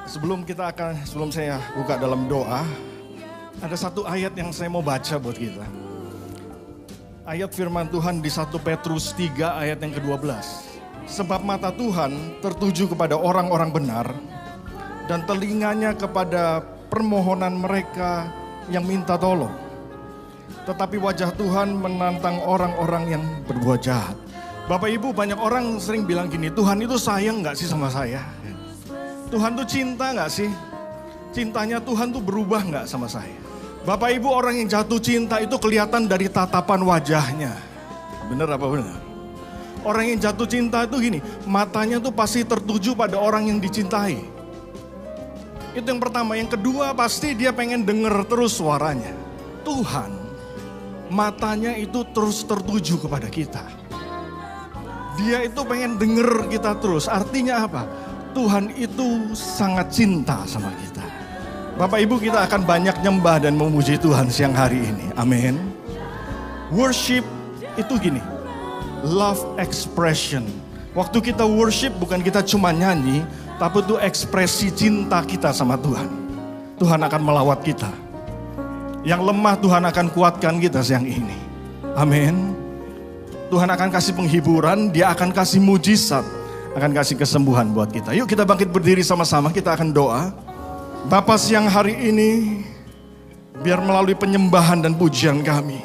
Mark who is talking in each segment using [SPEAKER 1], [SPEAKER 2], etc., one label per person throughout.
[SPEAKER 1] Sebelum saya buka dalam doa, ada satu ayat yang saya mau baca buat kita. Ayat firman Tuhan di 1 Petrus 3 ayat yang ke-12. Sebab mata Tuhan tertuju kepada orang-orang benar dan telinganya kepada permohonan mereka yang minta tolong. Tetapi wajah Tuhan menantang orang-orang yang berbuat jahat. Bapak Ibu, banyak orang sering bilang gini, Tuhan itu sayang gak sih sama saya? Tuhan tuh cinta gak sih? Cintanya Tuhan tuh berubah gak sama saya? Bapak Ibu, orang yang jatuh cinta itu kelihatan dari tatapan wajahnya. Bener apa benar? Orang yang jatuh cinta itu gini, matanya tuh pasti tertuju pada orang yang dicintai. Itu yang pertama. Yang kedua, pasti dia pengen denger terus suaranya. Tuhan, matanya itu terus tertuju kepada kita. Dia itu pengen denger kita terus. Artinya apa? Tuhan itu sangat cinta sama kita. Bapak Ibu, kita akan banyak nyembah dan memuji Tuhan siang hari ini. Amin. Worship itu gini, love expression. Waktu kita worship bukan kita cuma nyanyi, tapi itu ekspresi cinta kita sama Tuhan. Tuhan akan melawat kita. Yang lemah Tuhan akan kuatkan kita siang ini. Amin. Tuhan akan kasih penghiburan, Dia akan kasih mujizat, akan kasih kesembuhan buat kita. Yuk kita bangkit berdiri sama-sama, kita akan doa. Bapa, siang hari ini, biar melalui penyembahan dan pujian kami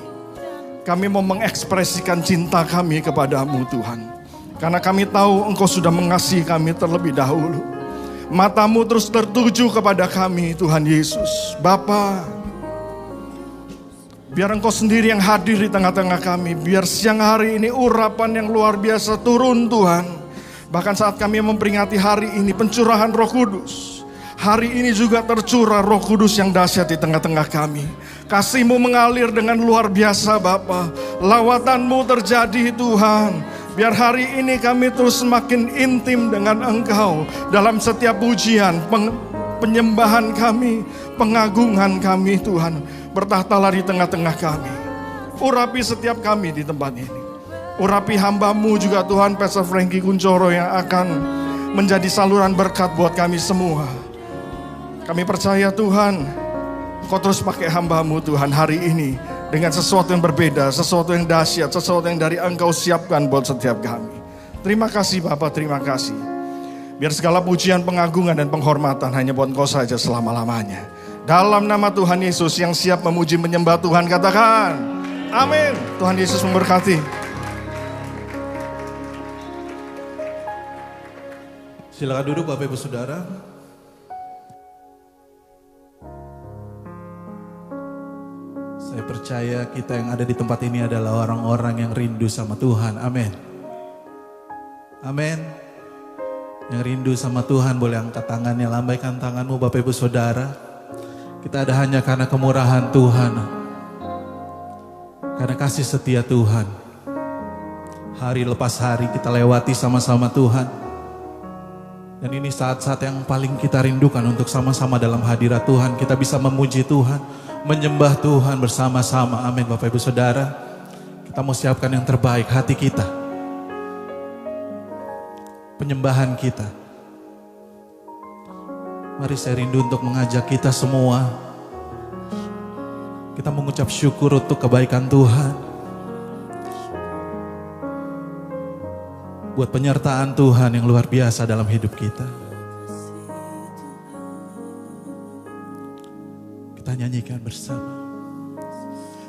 [SPEAKER 1] mau mengekspresikan cinta kami kepadamu Tuhan. Karena kami tahu Engkau sudah mengasihi kami terlebih dahulu. Matamu terus tertuju kepada kami Tuhan Yesus. Bapa, biar Engkau sendiri yang hadir di tengah-tengah kami. Biar siang hari ini urapan yang luar biasa turun Tuhan. Bahkan saat kami memperingati hari ini pencurahan Roh Kudus, hari ini juga tercurah Roh Kudus yang dahsyat di tengah-tengah kami. Kasih-Mu mengalir dengan luar biasa Bapa. Lawatan-Mu terjadi Tuhan. Biar hari ini kami terus semakin intim dengan Engkau. Dalam setiap pujian, penyembahan kami, pengagungan kami Tuhan. Bertahtalah di tengah-tengah kami. Urapi setiap kami di tempat ini. Urapi hamba-Mu juga Tuhan, Pastor Frankie Kuncoro, yang akan menjadi saluran berkat buat kami semua. Kami percaya Tuhan, Kau terus pakai hamba-Mu Tuhan hari ini dengan sesuatu yang berbeda, sesuatu yang dahsyat, sesuatu yang dari Engkau siapkan buat setiap kami. Terima kasih Bapak, terima kasih. Biar segala pujian, pengagungan dan penghormatan hanya buat Engkau saja selama-lamanya. Dalam nama Tuhan Yesus yang siap memuji menyembah Tuhan, katakan amin. Tuhan Yesus memberkati.
[SPEAKER 2] Silakan duduk Bapak Ibu Saudara. Saya percaya kita yang ada di tempat ini adalah orang-orang yang rindu sama Tuhan. Amin. Amin. Yang rindu sama Tuhan boleh angkat tangannya, lambaikan tanganmu Bapak Ibu Saudara. Kita ada hanya karena kemurahan Tuhan, karena kasih setia Tuhan. Hari lepas hari kita lewati sama-sama Tuhan. Dan ini saat-saat yang paling kita rindukan untuk sama-sama dalam hadirat Tuhan. Kita bisa memuji Tuhan, menyembah Tuhan bersama-sama. Amin Bapak Ibu Saudara. Kita mau siapkan yang terbaik, hati kita, penyembahan kita. Mari saya rindu untuk mengajak kita semua. Kita mengucap syukur untuk kebaikan Tuhan. Buat penyertaan Tuhan yang luar biasa dalam hidup kita. Kita nyanyikan bersama.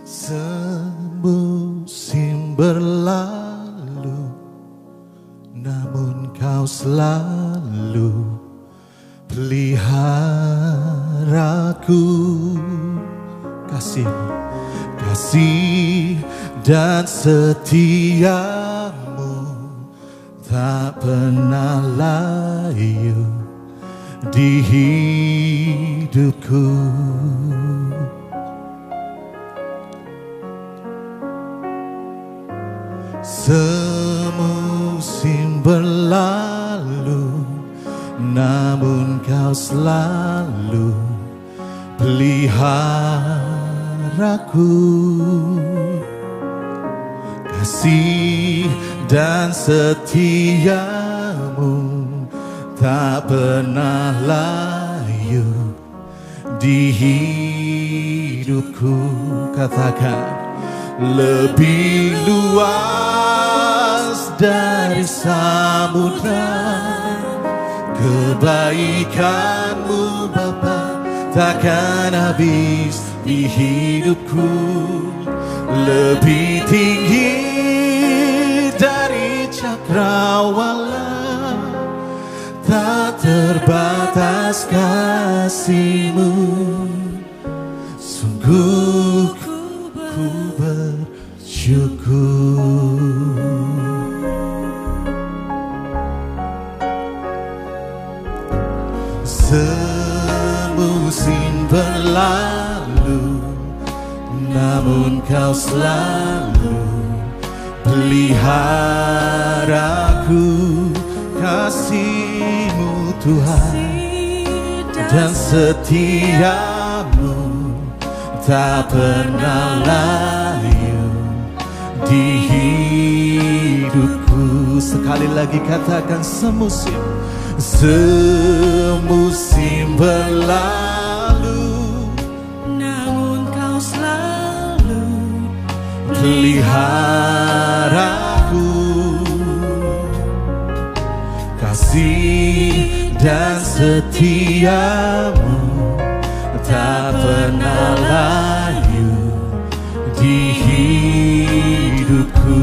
[SPEAKER 2] Semusim berlalu, namun Kau selalu peliharaku. Kasih dan setiamu tak pernah layu di hidupku. Semusim berlalu, namun Kau selalu peliharaku. Kasih dan setiamu tak pernah layu you di hidupku. Katakan, lebih luas dari samudra kebaikan-Mu Bapa, takkan habis di hidupku. Lebih tinggi dari cakrawala, tak terbatas kasih-Mu. Sungguh ku bersyukur. Semusim berlalu, namun Kau selalu peliharaku. Kasih-Mu Tuhan dan setia-Mu tak pernah layu di hidupku. Sekali lagi katakan, semusim berlalu,
[SPEAKER 3] namun Kau selalu
[SPEAKER 2] peliharaku. Kasih dan setia-Mu tak pernah layu di hidupku.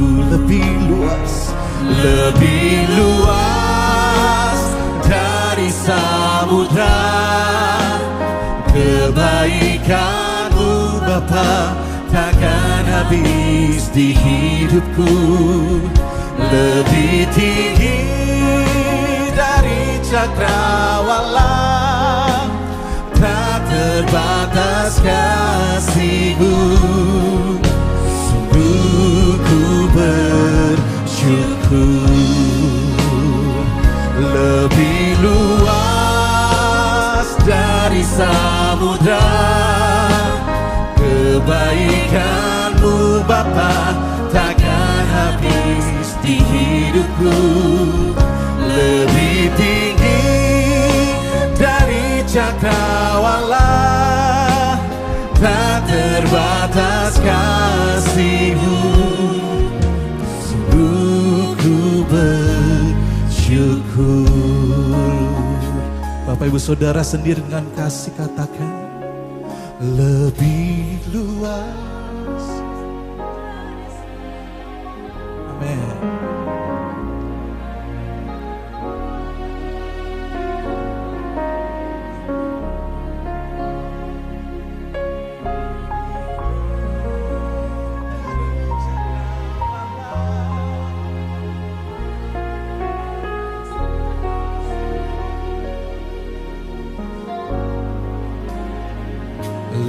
[SPEAKER 2] Lebih luas dari samudra kebaikan-Mu Bapa, takkan habis di hidupku. Lebih tinggi dari cakrawala, tak terbatas kasih-Mu. Sungguh ku bersyukur. Lebih luas dari samudra kebaikan-Mu Bapa, takkan habis di hidupku. Lebih tinggi dari cakrawala, tak terbatas kasih-Mu. Sungguh ku bersyukur. Bapak Ibu Saudara sendiri dengan kasih katakan, lebih luas. Amin.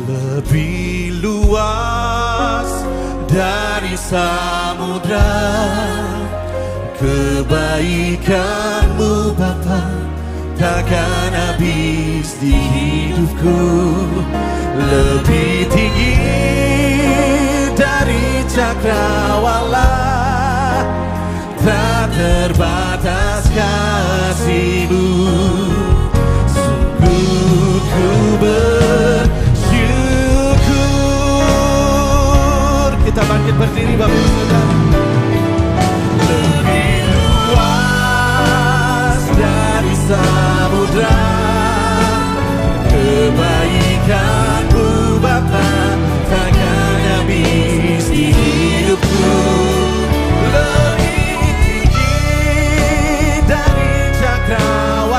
[SPEAKER 2] Lebih luas dari samudra kebaikan-Mu Bapa, takkan habis di hidupku. Lebih tinggi dari cakrawala, tak terbatas kasih-Mu. Sungguh ku bersyukur. Kita bangkit berdiri Bapak Ibu Saudara. Lebih luas dari samudra kebaikan-Mu Bapa, takkan habis di hidupku. Lebih tinggi dari cakrawala,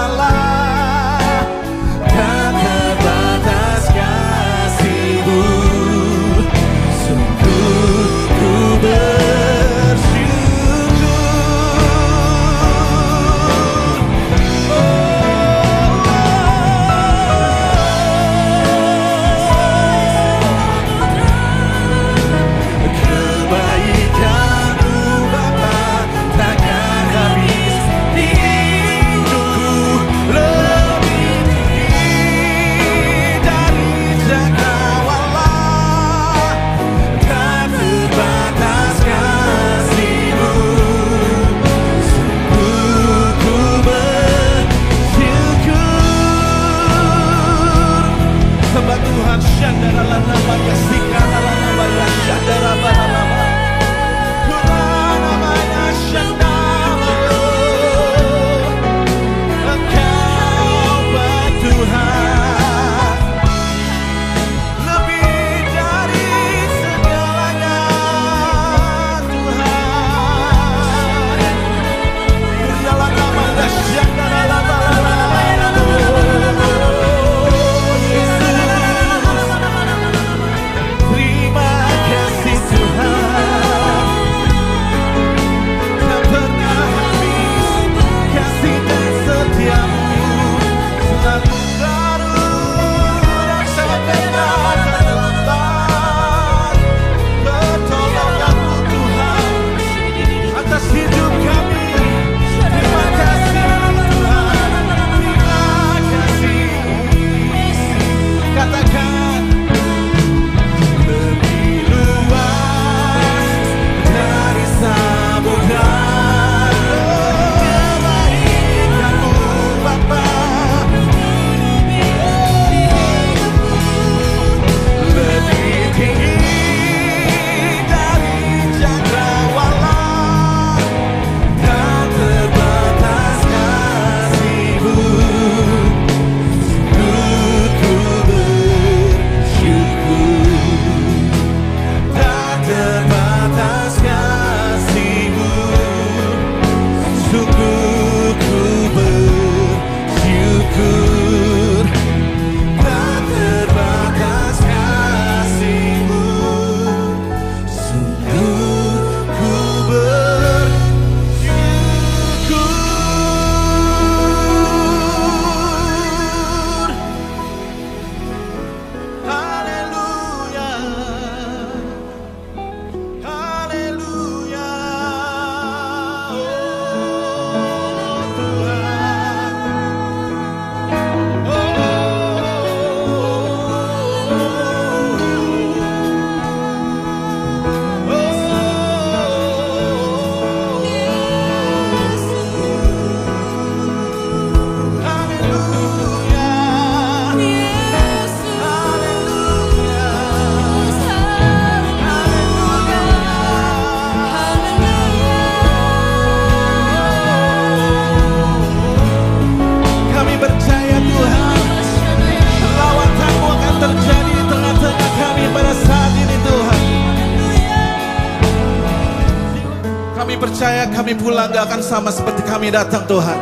[SPEAKER 2] percaya kami pulang gak akan sama seperti kami datang Tuhan.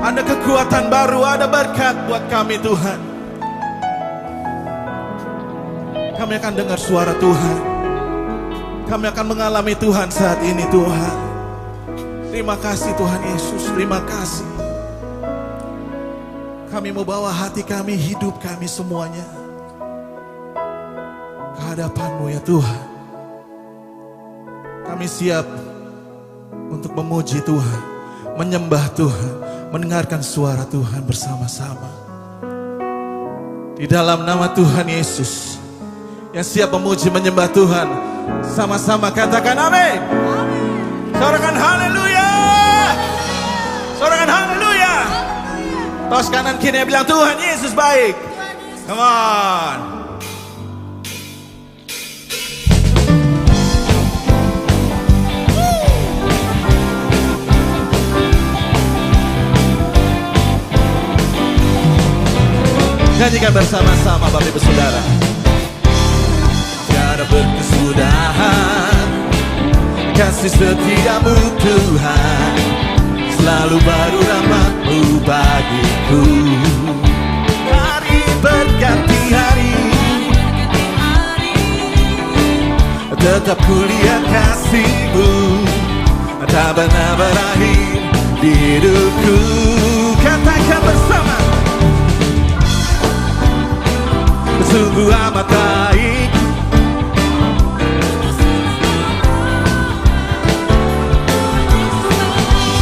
[SPEAKER 2] Ada kekuatan baru, ada berkat buat kami Tuhan. Kami akan dengar suara Tuhan. Kami akan mengalami Tuhan saat ini Tuhan. Terima kasih Tuhan Yesus, terima kasih. Kami mau bawa hati kami, hidup kami semuanya ke hadapan-Mu ya Tuhan. Kami siap untuk memuji Tuhan, menyembah Tuhan, mendengarkan suara Tuhan bersama-sama. Di dalam nama Tuhan Yesus, yang siap memuji menyembah Tuhan, sama-sama katakan amin. Sorakan haleluya. Sorakan haleluya. Tos kanan kiri bilang Tuhan Yesus baik. Come on. Nyanyikan bersama-sama Bapak Ibu Saudara. Tiada berkesudahan kasih setiamu Tuhan, selalu baru rahmat-Mu bagiku. Hari berganti hari, tetap kulihat kasih-Mu, tak pernah berakhir di hidupku. Katakan bersama, sungguh amat baik.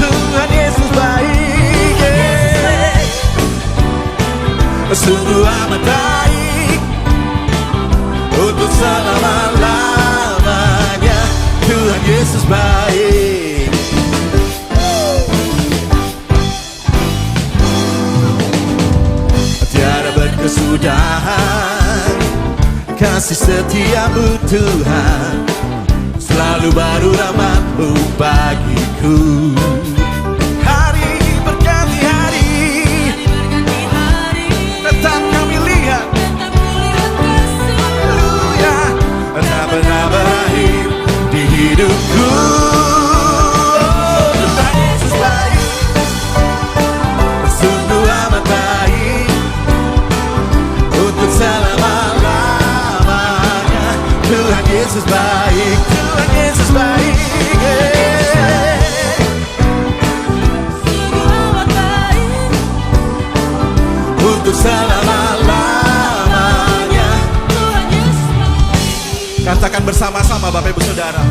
[SPEAKER 2] Tuhan Yesus baik, yeah. Sungguh amat baik untuk selama-lamanya. Tuhan Yesus baik. Tiada berkesudahan kasih setiamu Tuhan, selalu baru rahmat-Mu bagiku. Hari berganti hari, tetap kami lihat, haleluya, tak pernah berakhir di hidupku. Tuhan Yesus baik, sungguh amat baik untuk selama-lamanya. Tuhan Yesus baik, Tuhan Yesus baik, yeah. Sungguh amat baik untuk selama-lamanya. Tuhan Yesus baik. Katakan bersama-sama Bapak Ibu Saudara.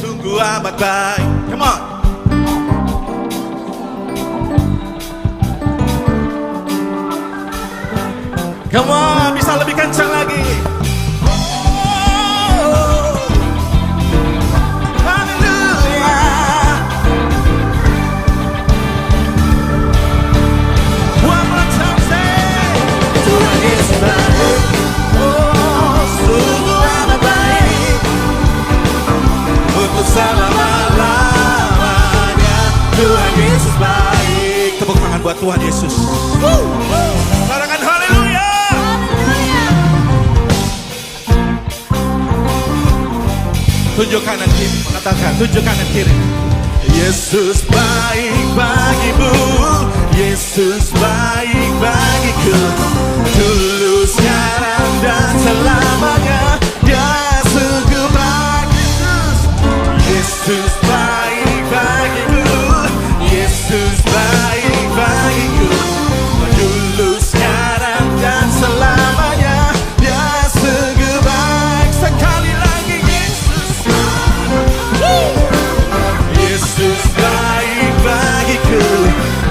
[SPEAKER 2] Sungguh amat baik. Come on. Come on, bisa lebih kencang lagi. Oh, haleluya. One more time say, Tuhan Yesus baik. Oh, sungguh amat baik untuk selama-lamanya. Tuhan Yesus baik. Tepuk tangan buat Tuhan Yesus. Katakan haleluya. Tunjuk kanan kiri, mengatakan tunjuk kanan kiri. Yesus baik bagimu, Yesus baik bagiku. Dulu, sekarang dan selamanya, Dia sungguh baik. Yesus baik bagiku, Yesus baik bagiku. Dulu, sekarang dan selamanya, Dia sungguh baik. Sekali lagi, Yesus baik bagiku,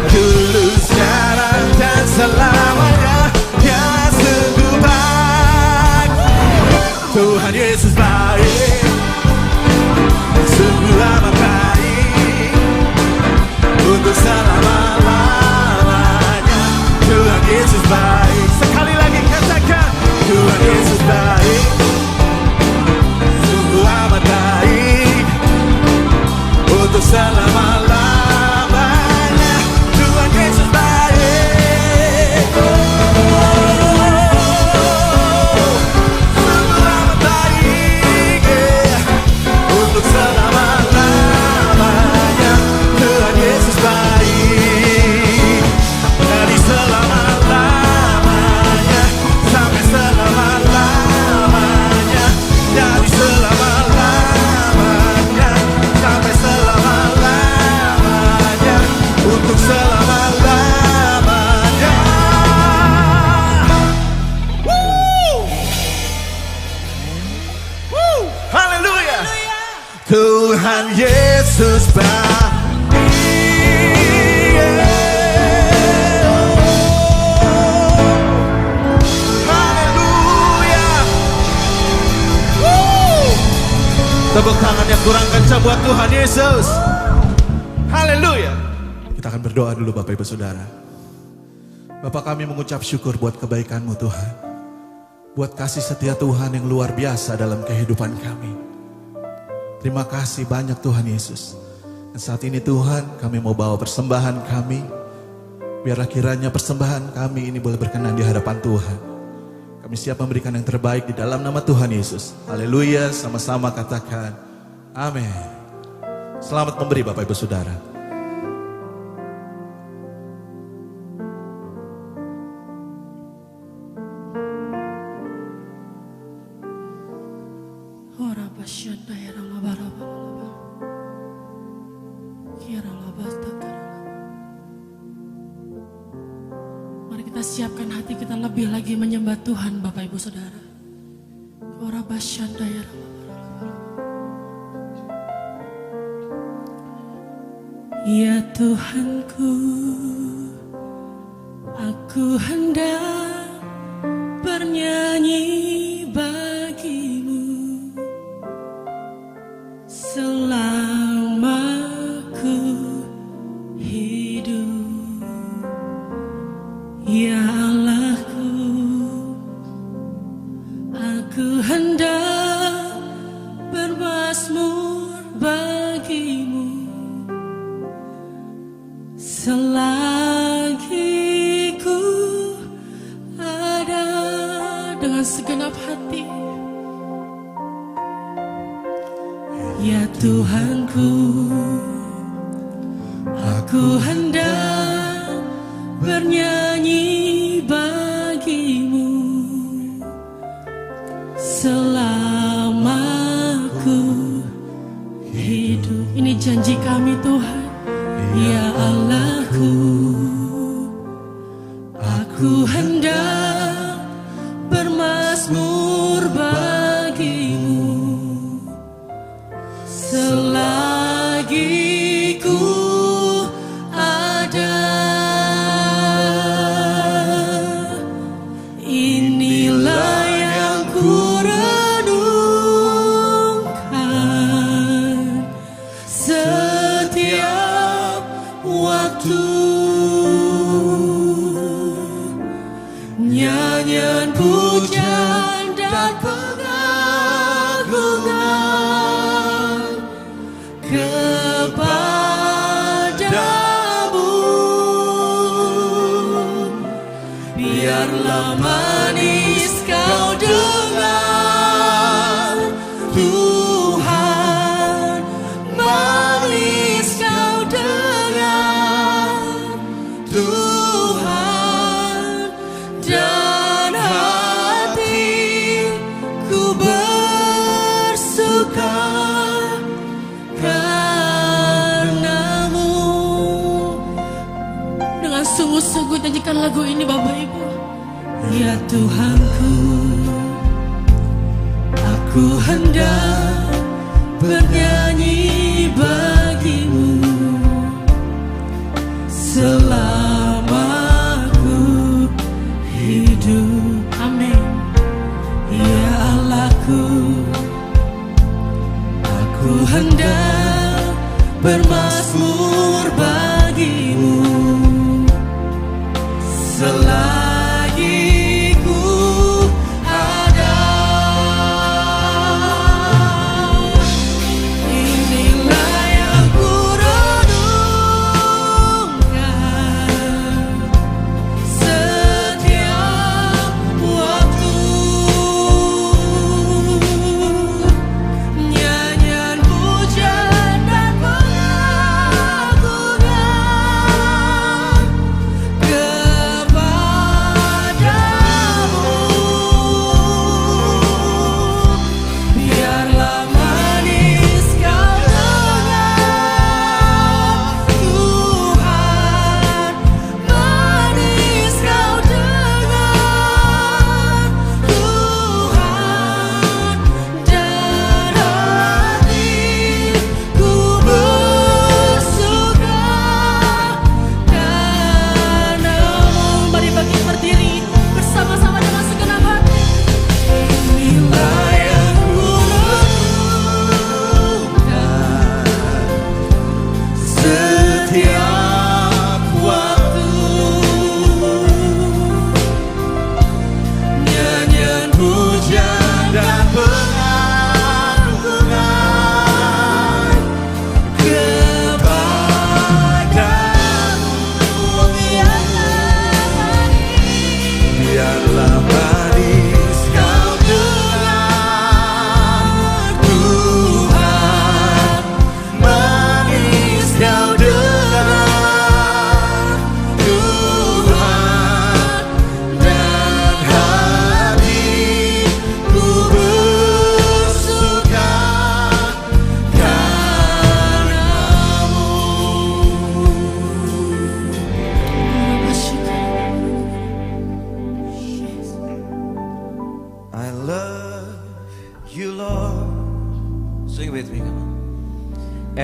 [SPEAKER 2] dulu, sekarang dan selamanya, Dia sungguh baik. Tuhan Yesus baik, sungguh amat baik untuk selama-lamanya. Tuhan Yesus baik. Sekali lagi katakan, Tuhan Yesus baik, sungguh amat baik untuk selama-lamanya. Tuhan Yesus baik. Sungguh amat baik. menyembah Dia. Haleluya. Tepuk tangan yang kurang kencang buat Tuhan Yesus. Haleluya. Kita akan berdoa dulu Bapak Ibu Saudara. Bapak, kami mengucap syukur buat kebaikan-Mu Tuhan. Buat kasih setia Tuhan yang luar biasa dalam kehidupan kami. Terima kasih banyak Tuhan Yesus. Dan saat ini Tuhan, kami mau bawa persembahan kami. Biarlah kiranya persembahan kami ini boleh berkenan di hadapan Tuhan. Kami siap memberikan yang terbaik di dalam nama Tuhan Yesus. Haleluya, sama-sama katakan amin. Selamat memberi Bapak Ibu Saudara.
[SPEAKER 3] Mari kita siapkan hati kita lebih lagi menyembah Tuhan Bapak Ibu Saudara. Ya Tuhanku, aku hendak bernyanyi bagimu selama ku hidup. Ya Allahku, aku hendak bermazmur bagimu selagi ku ada dengan segenap hati. Ya Tuhanku, aku hendak bernyanyi bagimu selama ku hidup. Ini janji kami Tuhan. Ya Allahku, aku hendak bermazmur bagimu selagi ku ada. Inilah yang ku renungkan setiap waktu. Nyanyian pujian dan pengagungan kepadamu. Biarlah manis kau dengar Tuhan, manis kau dengar Tuhan, dan hatiku bersuka karenamu. Dengan sungguh-sungguh nyanyikan lagu ini Bapak Ibu. Ya Tuhanku, aku hendak bernyanyi bagimu selama ku hidup. Amin. Ya Allahku, aku hendak bermazmur bagimu selagi ku ada.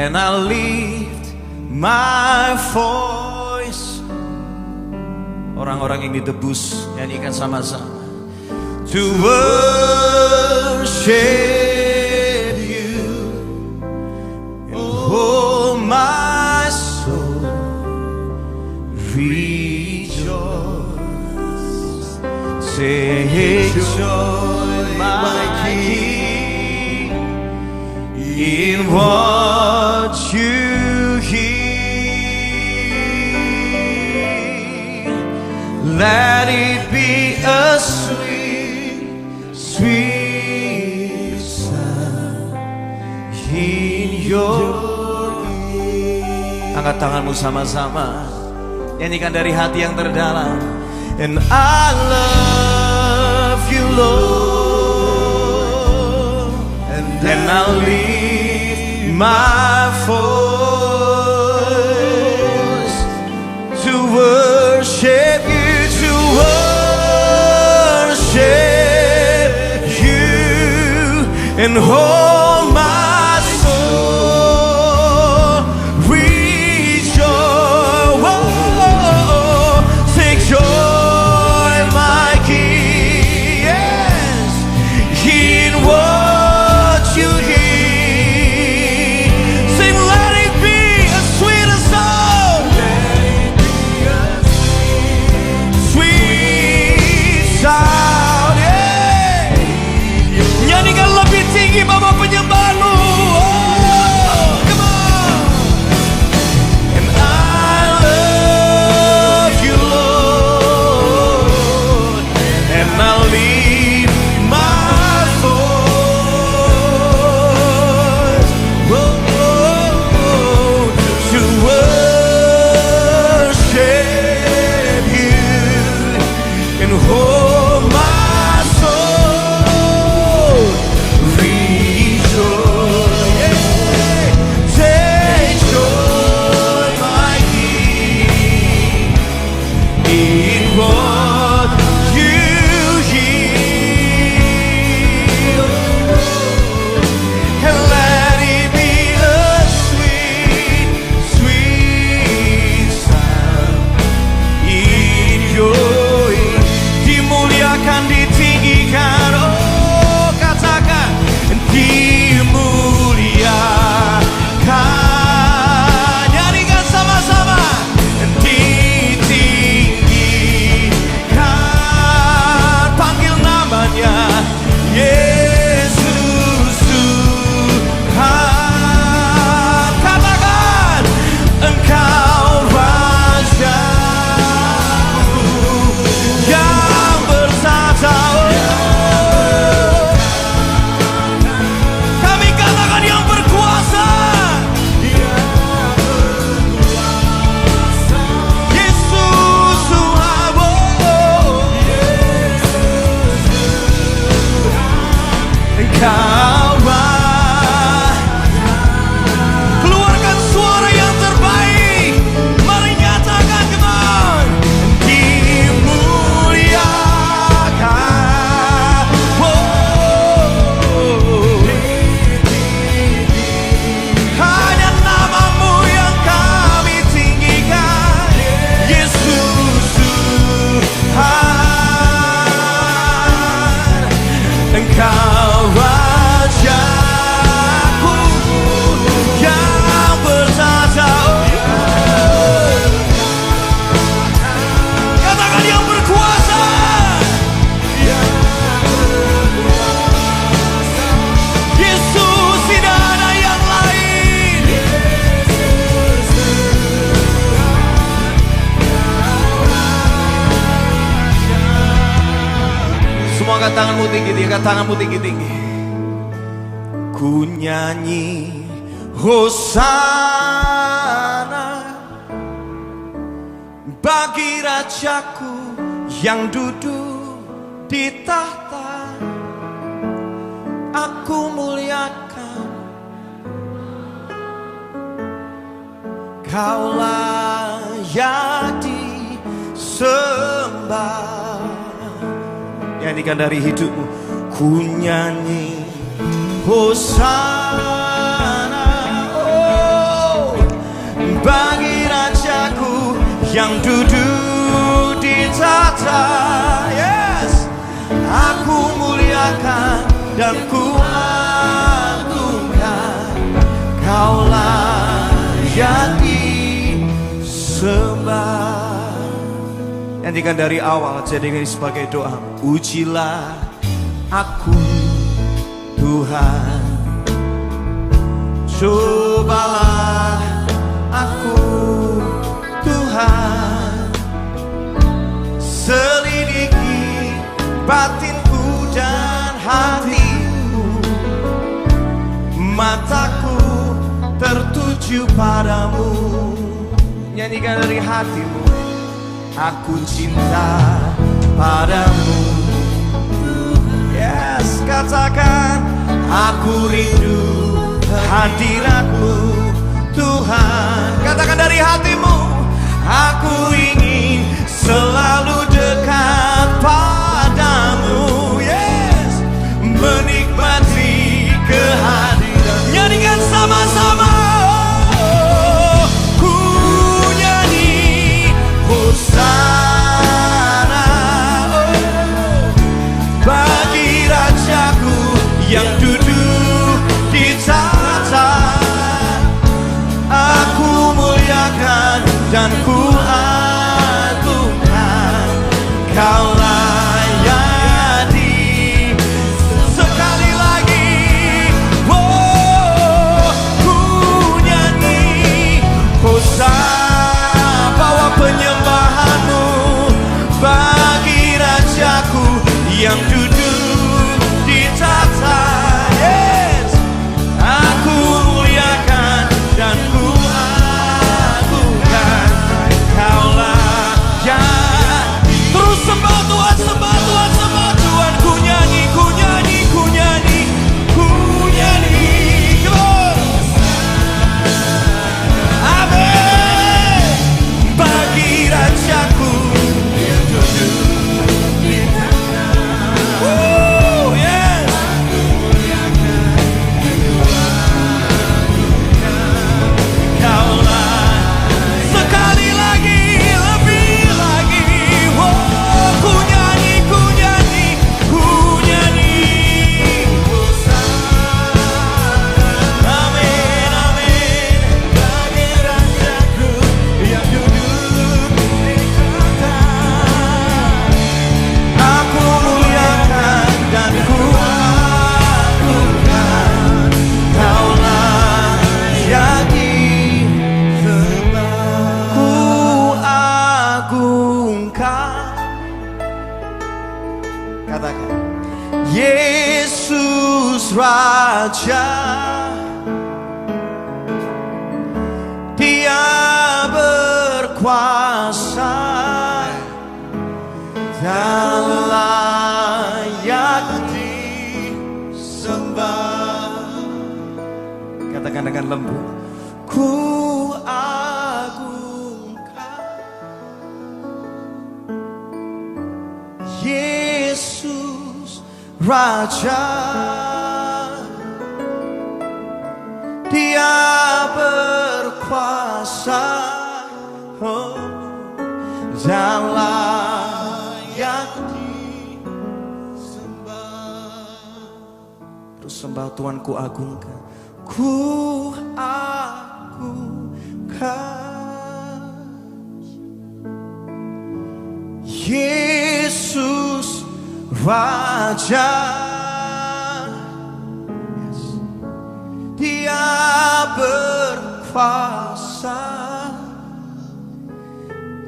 [SPEAKER 4] and I lift my voice. Orang-orang yang ditebus, nyanyikan sama-sama. To worship you, and oh my soul rejoice. Take joy, my King, in what you hear. Let it be a sweet, sweet sound in your ear. Angkat tanganmu sama-sama, nyanyikan dari hati yang terdalam. And I love you, Lord, and I'll lift my voice to worship you, to worship you, and hold my soul rejoice. Oh, take joy, my King, yes, in what you hear. Sing, let it be a sweet song, sweet sound, yeah. Nyanyikan lebih tinggi Bapa penyembahanmu. Oh, come on. And I love you, Lord, and I'll leave my voice, to worship you, and hold my soul rejoice. Take joy, my King, in what you hear, and let it be a sweet, sweet sound in your ear. Dimuliakan, ditinggikan, oh katakan, dimuliakan. Nyanyikan sama-sama, ditinggikan. Panggil namanya Yesus Tuhan. Katakan, Engkau Rajaku yang bertata. Kami katakan yang berkuasa. Yesus Tuhan. Engkau keluarkan suara yang terbaik. Mari nyatakan, come on. Dimuliakan. Hanya namamu yang kami tinggikan, Yesus Tuhan. Engkau Rajaku yang bertata. Katakan yang berkuasa. Yesus, tidak ada yang lain. Semua angkat tanganmu tinggi-tinggi, angkat tanganmu tinggi-tinggi. Ku nyanyi Hosana bagi Rajaku yang duduk di tahta. Aku muliakan, Kau layak disembah. Nyanyikan dari hidupmu. Ku nyanyi Hosana, oh bagi Rajaku yang duduk di tahta. Yes, aku muliakan dan ku agungkan, Kau layak disembah. Nyanyikan dari awal, jadikan sebagai doa. Ujilah aku Tuhan, cobalah aku Tuhan, selidiki batinku dan hatiku, mataku tertuju padamu. Nyanyikan dari hatimu. Aku cinta padamu. Yes, katakan aku rindu hadiratmu Tuhan. Katakan dari hatimu. Aku ingin selalu dekat padamu. Yes, menikmati kehadiran. Nyanyikan sama-sama. Oh, ku nyanyi Hosana, oh, bagi Rajaku yang duduk di tahta. Aku muliakan dan ku agungkan, Kau layak di. Sekali lagi, oh, ku nyanyi Hosana, bawa penyembahanmu bagi Rajaku yang duduk di tahta. Yes, aku muliakan dan ku agungkan, Kau layak. Terus sembah Tuhan, sembah Tuhan, sembah Tuhan. Ku nyanyi, ku nyanyi, ku nyanyi, ku nyanyi. Amin. Bagi Rajaku yang duduk di tahta. Yes. Kau layak. Sekali lagi, lebih lagi. Oh, ku nyanyi, ku nyanyi, ku nyanyi. Amin, amin. Bagi Rajaku yang duduk di tahta. Aku muliakan dan ku agungkan, Kau layak disembah. Ku agungkan. Katakan, Yesus Raja, Dia berkuasa dan layak disembah. Katakan dengan lembut, ku agungkan Yesus Raja, Dia berkuasa, oh, dan layak disembah. Terus sembah Tuhan, ku agungkan, ku agungkan Yesus Raja. Yes. Dia berkuasa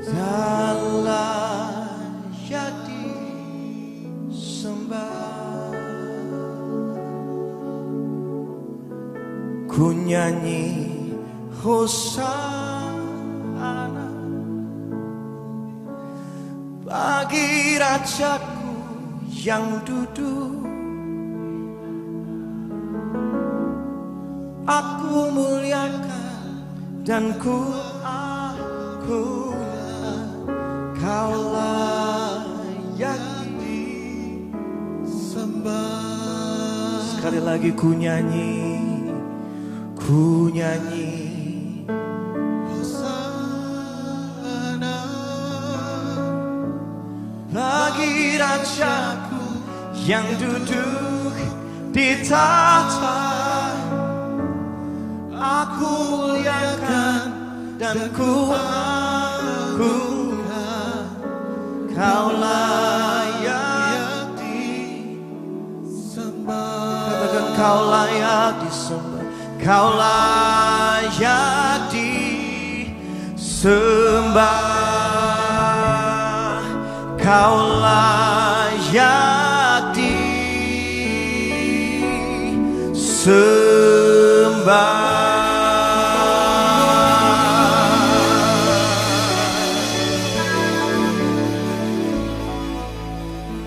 [SPEAKER 4] dan layak disembah. Ku nyanyi Hosana bagi Rajaku yang duduk. Aku muliakan dan ku agungkan, Kau layak disembah. Sekali lagi ku nyanyi Rajaku yang duduk di tahta. Aku muliakan dan ku agungkan, Kau layak disembah. Katakan Kau layak disembah, Kau layak disembah, Kau layak disembah.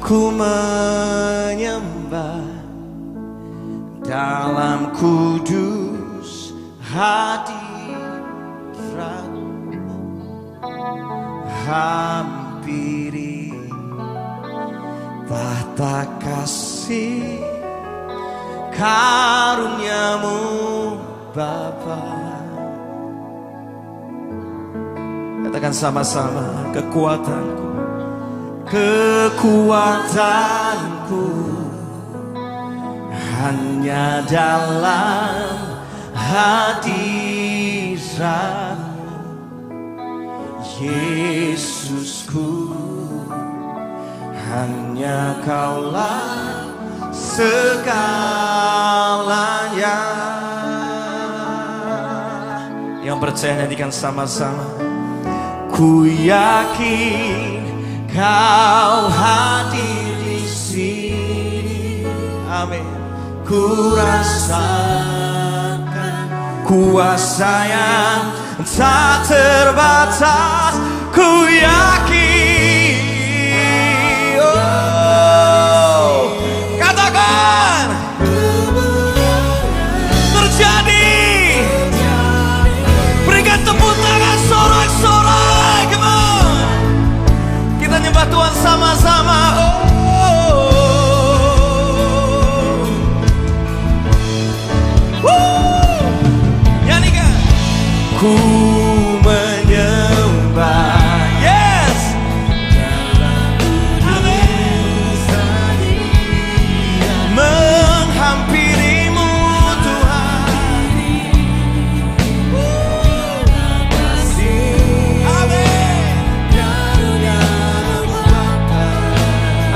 [SPEAKER 4] Ku menyembah dalam kudus hadirat-Mu, hampiri tahta kasih karunia-Mu Bapa. Katakan sama-sama, kekuatanku, kekuatanku hanya dalam hadirat-Mu, Yesusku. Hanya Kaulah segalanya. Yang percaya nyanyikan sama-sama. Ku yakin Kau hadir di sini. Amin. Ku rasakan kuasa yang tak terbatas. Ku yakin, oh, katakan terjadi. Berikan tepuk tangan sorak-sorak. Come on. Kita nyembah Tuhan sama-sama. Nyanyikan. Ku menyembah, yes, menghampirimu Tuhan.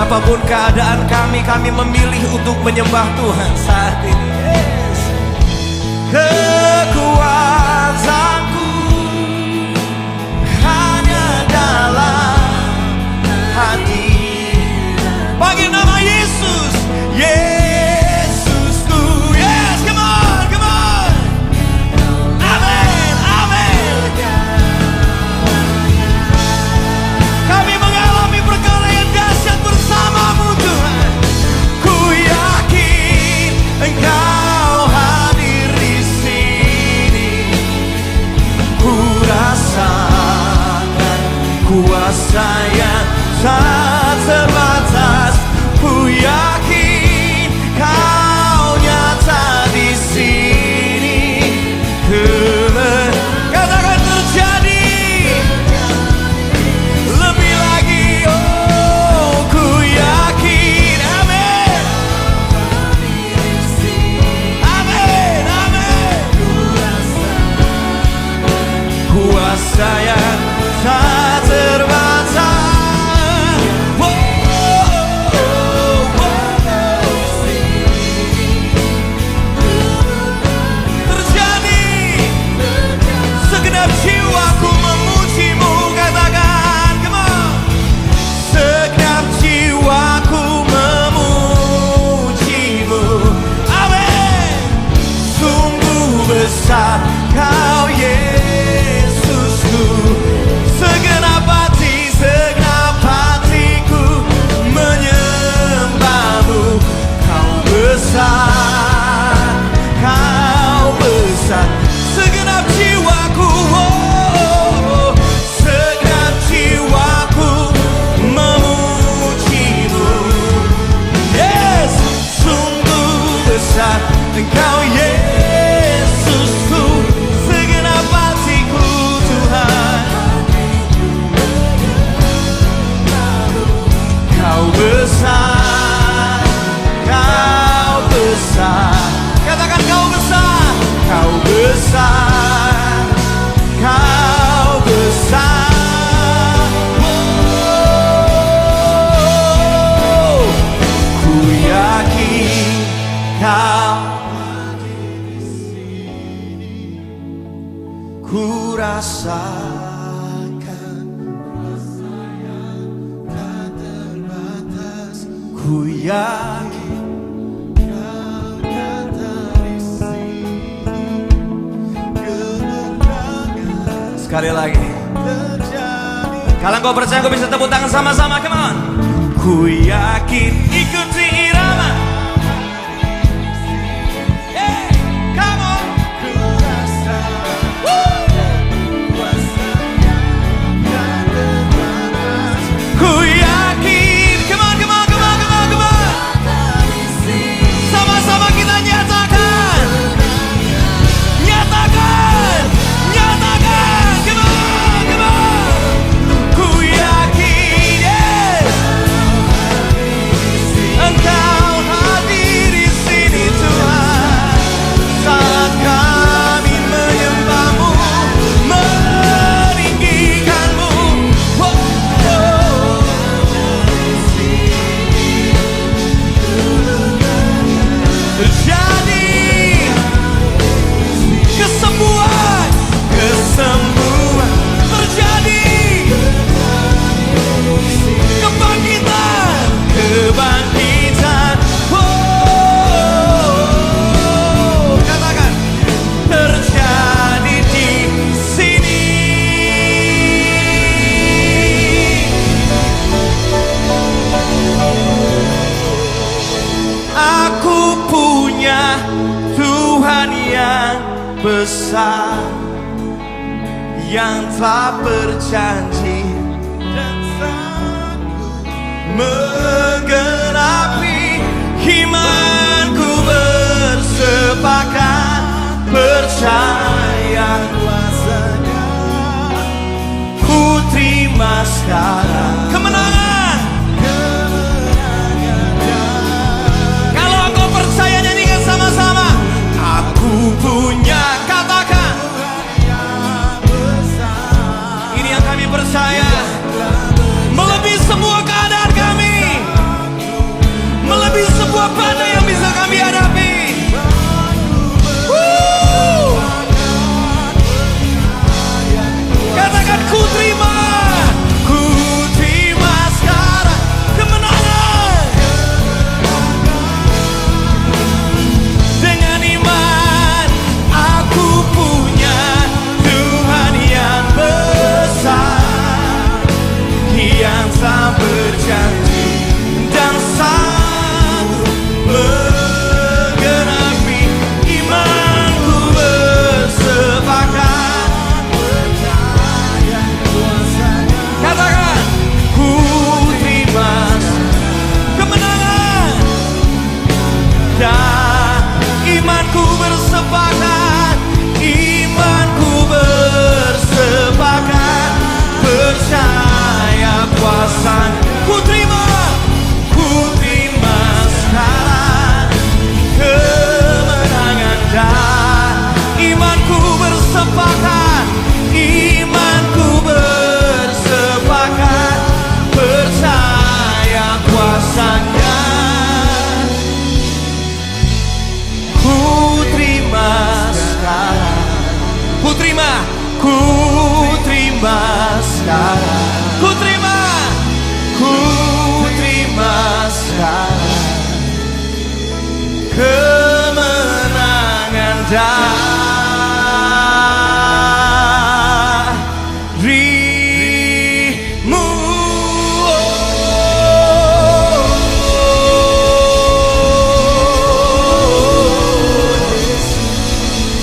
[SPEAKER 4] Apapun keadaan kami memilih untuk menyembah Tuhan saat ini. Yes. Kekuatanku hanya dalam hadirat. Bagi nama Yesus, Yesusku. Yes, come on, come on. Amin, amin. Kami mengalami perkara yang dahsyat bersama-Mu Tuhan. Ku yakin Engkau hadir di sini. Ku rasakan kuasa yang tak terbatas. Ku yakin Kau nyata di sini. Katakan terjadi. Lebih lagi, oh, ku yakin. Amin. Amin, amin. Kuasa yang tak terbatas. yakin. Sekali lagi. Kalau kau percaya kau bisa tepuk tangan sama-sama, come on. Ku yakin, ikuti irama. Hey, come on. Ku yakin, come on, come on, come on, come on, come on. Sama-sama kita nyatakan. Nyatakan, nyatakan, come on, come on. Ku yakin, yes. Engkau hadir di sini Tuhan, saat kami menyembah-Mu, meninggikan-Mu. Oh, oh. Terjadi kesembuhan, kesembuhan terjadi, kebangkitan, kebangkitan. Oh, katakan terjadi di sini. Aku punya Tuhan yang besar, yang telah berjanji dan sanggup menggenapi. Imanku bersepakat, percaya kuasanya. Ku terima sekarang kemenangan. Kalau engkau percaya, nyanyikan sama-sama. Aku punya, katakan. Ini yang kami percaya, melebihi semua keadaan kami, melebihi sebuah badai yang bisa kami hadapi. Woo! Katakan ku terima, ku terima sekarang kemenangan. Dengan iman aku punya Tuhan yang besar, yang tak berjanji dan sanggup menggenapi. Imanku bersepakat, percaya kuasanya. Katakan ku terima kemenangan. Dan imanku bersepakat, imanku bersepakat, percaya kuasanya. Ku terima sekarang kemenangan. Dan imanku bersepakat, imanku bersepakat, percaya kuasanya. Ku terima sekarang, ku terima sekarang, ku terima sekarang kemenangan darimu.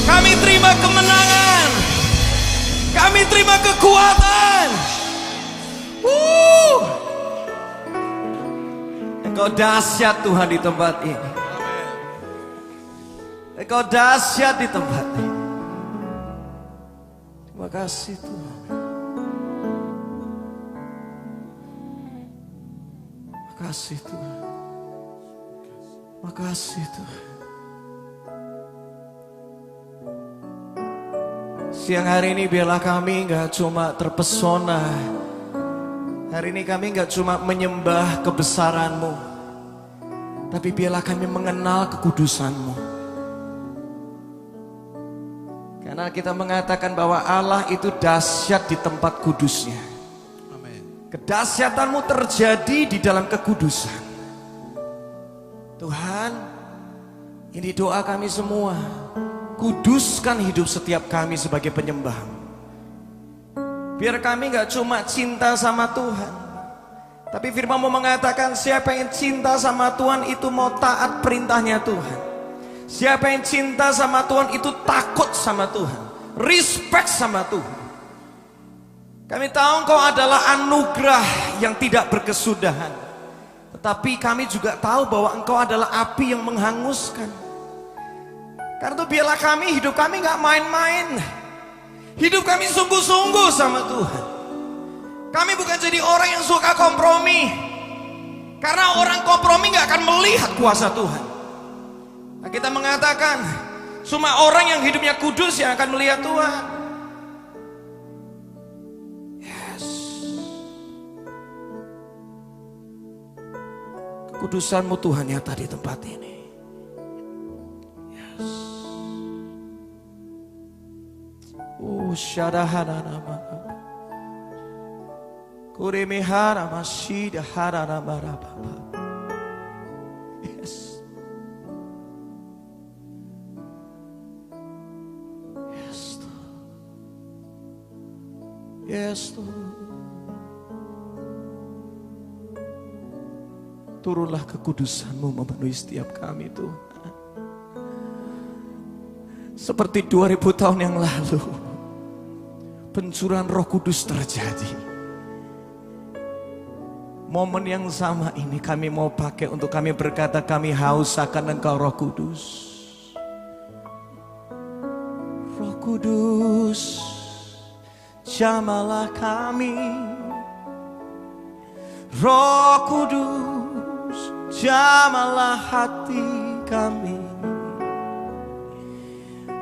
[SPEAKER 4] Kami terima kemenangan, kami terima kekuatan. Engkau dahsyat Tuhan di tempat ini. Engkau dahsyat di tempat ini. Terima kasih Tuhan. Terima kasih Tuhan. Terima kasih Tuhan. Siang hari ini biarlah kami gak cuma terpesona. Hari ini kami gak cuma menyembah kebesaran-Mu, tapi biarlah kami mengenal kekudusan-Mu. Karena kita mengatakan bahwa Allah itu dahsyat di tempat kudusnya. Kedahsyatan-Mu terjadi di dalam kekudusan. Tuhan, ini doa kami semua. Kuduskan hidup setiap kami sebagai penyembah. Biar kami gak cuma cinta sama Tuhan, tapi firman-Mu mengatakan siapa yang cinta sama Tuhan itu mau taat perintahnya Tuhan. Siapa yang cinta sama Tuhan itu takut sama Tuhan, respect sama Tuhan. Kami tahu Engkau adalah anugerah yang tidak berkesudahan, tetapi kami juga tahu bahwa Engkau adalah api yang menghanguskan. Karena itu biarlah kami, hidup kami gak main-main. Hidup kami sungguh-sungguh sama Tuhan. Kami bukan jadi orang yang suka kompromi. Karena orang kompromi gak akan melihat kuasa Tuhan. Nah, kita mengatakan cuma orang yang hidupnya kudus yang akan melihat Tuhan. Yes. Kekudusan-Mu Tuhan nyata di tempat ini. Shadahanama Kuremehara Mashida Haranamaraba. Yes. Yes, Lord. Yes, Lord. Turunlah kekudusan-Mu memenuhi setiap kami Tuhan. Seperti 2000 tahun yang lalu, pencurahan Roh Kudus terjadi. Momen yang sama ini kami mau pakai untuk kami berkata kami haus akan Engkau Roh Kudus. Roh Kudus, jamalah kami. Roh Kudus, jamalah hati kami.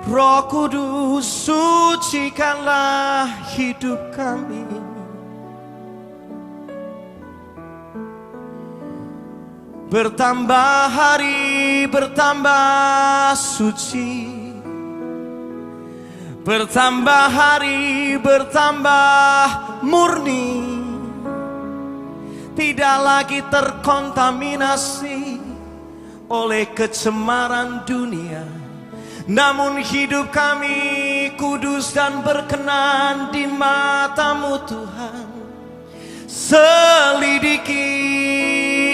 [SPEAKER 4] Roh Kudus, sucikanlah hidup kami. Bertambah hari, bertambah suci. Bertambah hari, bertambah murni. Tidak lagi terkontaminasi oleh kecemaran dunia. Namun hidup kami kudus dan berkenan di mata-Mu Tuhan. Selidiki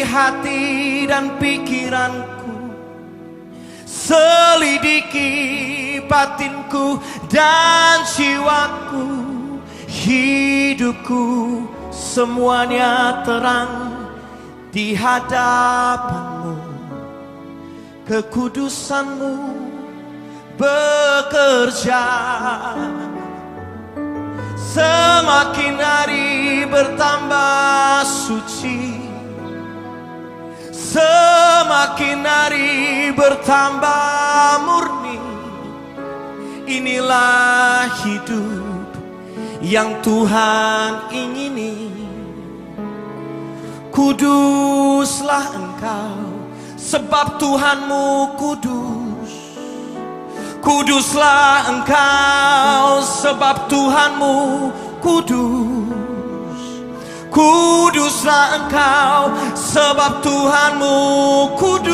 [SPEAKER 4] hati dan pikiranku, selidiki batinku dan jiwaku. Hidupku semuanya terang di hadapan-Mu. Kekudusan-Mu bekerja. Semakin hari bertambah suci, semakin hari bertambah murni. Inilah hidup yang Tuhan ingini. Kuduslah Engkau sebab Tuhan-Mu kudus. Kuduslah Engkau sebab Tuhan-Mu kudus. Kuduslah Engkau sebab Tuhan-Mu kudus.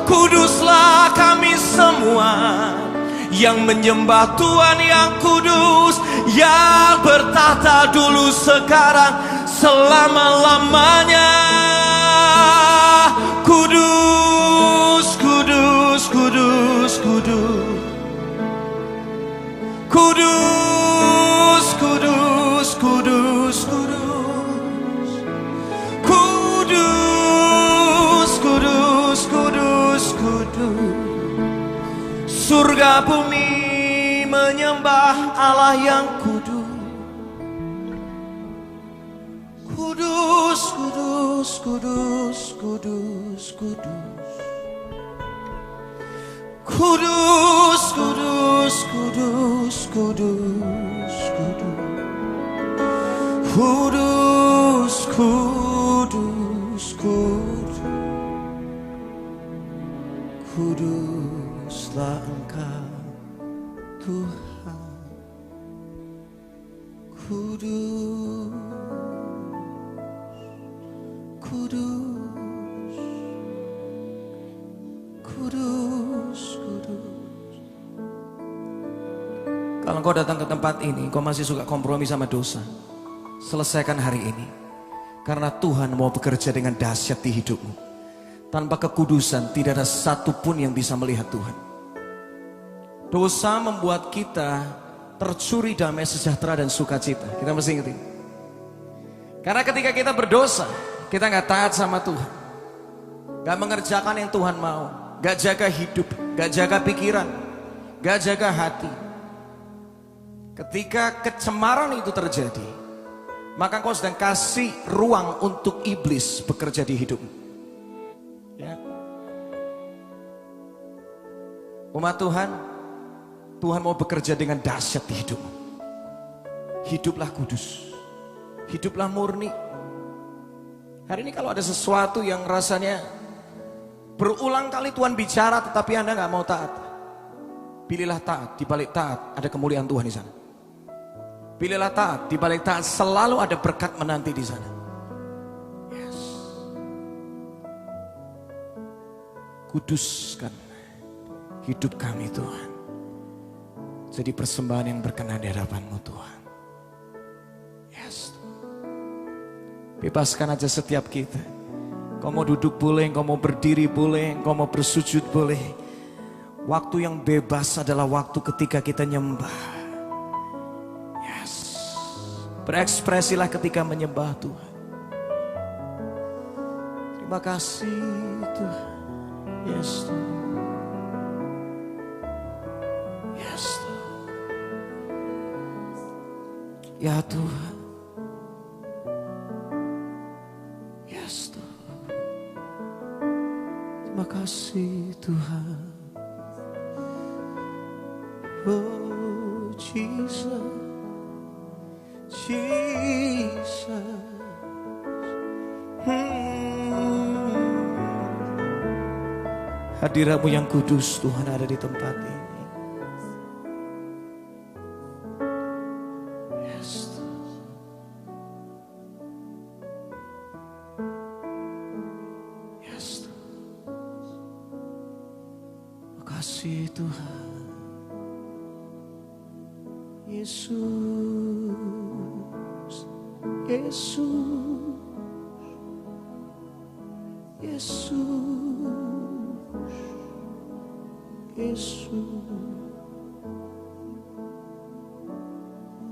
[SPEAKER 4] Kuduslah kami semua yang menyembah Tuhan yang kudus, yang bertahta dulu, sekarang, selama-lamanya. Kudus, kudus, kudus, kudus. Kudus, kudus, kudus, kudus. Kudus, kudus, kudus, kudus. Surga bumi menyembah Allah yang kudus. Kudus, kudus, kudus, kudus, kudus. Kudus, kudus, kudus, kudus, kudus. Kudus, kudus, kudus. Kuduslah Engkau Tuhan. Kudus, kudus. Kalau engkau datang ke tempat ini, engkau masih suka kompromi sama dosa, selesaikan hari ini. Karena Tuhan mau bekerja dengan dahsyat di hidupmu. Tanpa kekudusan tidak ada satupun yang bisa melihat Tuhan. Dosa membuat kita tercuri damai sejahtera dan sukacita. Kita mesti ingat ini. Karena ketika kita berdosa, kita gak taat sama Tuhan, gak mengerjakan yang Tuhan mau, gak jaga hidup, gak jaga pikiran, gak jaga hati. Ketika kecemaran itu terjadi, maka kau sedang kasih ruang untuk iblis bekerja di hidupmu. Ya. Umat Tuhan, Tuhan mau bekerja dengan dahsyat di hidupmu. Hiduplah kudus, hiduplah murni. Hari ini kalau ada sesuatu yang rasanya berulang kali Tuhan bicara tetapi Anda gak mau taat, pilihlah taat. Di balik taat ada kemuliaan Tuhan di sana. Pilihlah taat, di balik taat selalu ada berkat menanti di sana. Yes. Kuduskan hidup kami Tuhan. Jadi persembahan yang berkenan di hadapan-Mu Tuhan. Yes. Bebaskan aja setiap kita. Kau mau duduk boleh, kau mau berdiri boleh, kau mau bersujud boleh. Waktu yang bebas adalah waktu ketika kita nyembah. Berekspresilah ketika menyembah Tuhan. Terima kasih Tuhan. Yes Tuhan. Yes Tuhan. Ya Tuhan. Yes Tuhan. Terima kasih Tuhan. Oh Jesus. Jesus. Hadirat-Mu yang kudus Tuhan ada di tempat ini. Yes. Yes. Makasih Tuhan. Yesus, Yesus, Yesus, Yesus.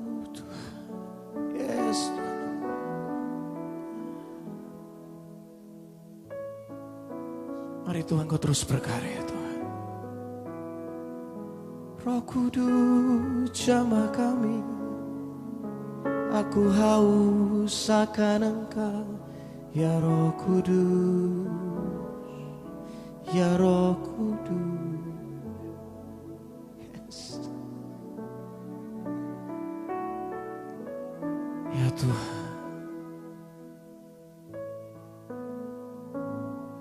[SPEAKER 4] Oh, Tuhan. Yes, Tuhan. Mari Tuhan Kau terus berkarya Tuhan. Roh Kudus jamah kami, aku haus akan Engkau, ya Roh Kudus, ya Roh Kudus. Yes. Ya Tuhan.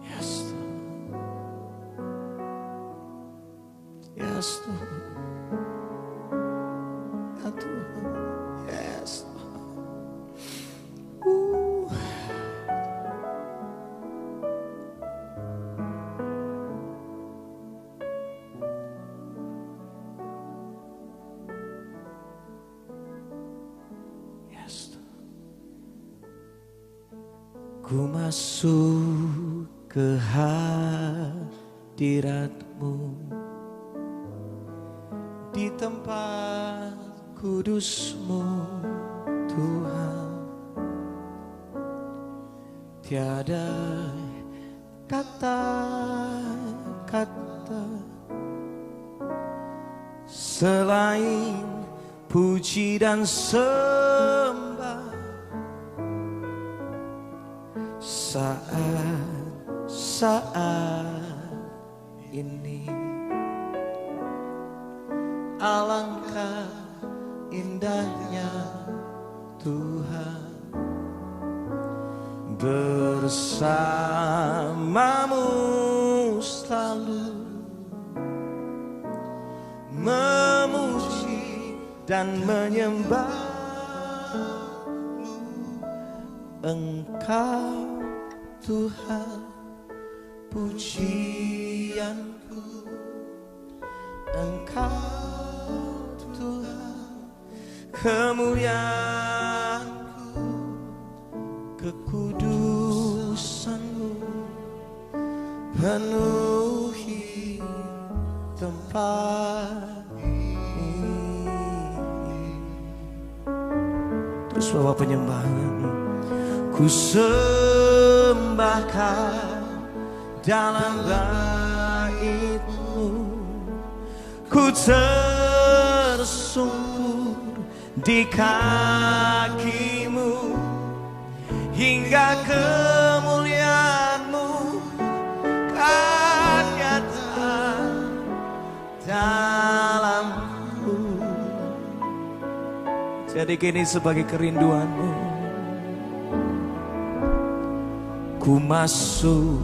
[SPEAKER 4] Yes Tuhan. Yes Tuhan. Ku masuk ke hadirat-Mu di tempat kudus-Mu Tuhan. Tiada kata-kata selain puji dan sembah. Saat ini alangkah indahnya Tuhan bersamamu selalu memuji dan menyembah Engkau Tuhan, pujianku Engkau Tuhan, kemuliaan-Ku, kekudusan-Mu penuhi tempat ini. Terus bawa penyembahan. Ku sembahkan dalam bait-Mu, ku tersungkur di kaki-Mu, hingga kemuliaan-Mu kan nyata dalamku. Jadi kini sebagai kerinduan-Mu, ku masuk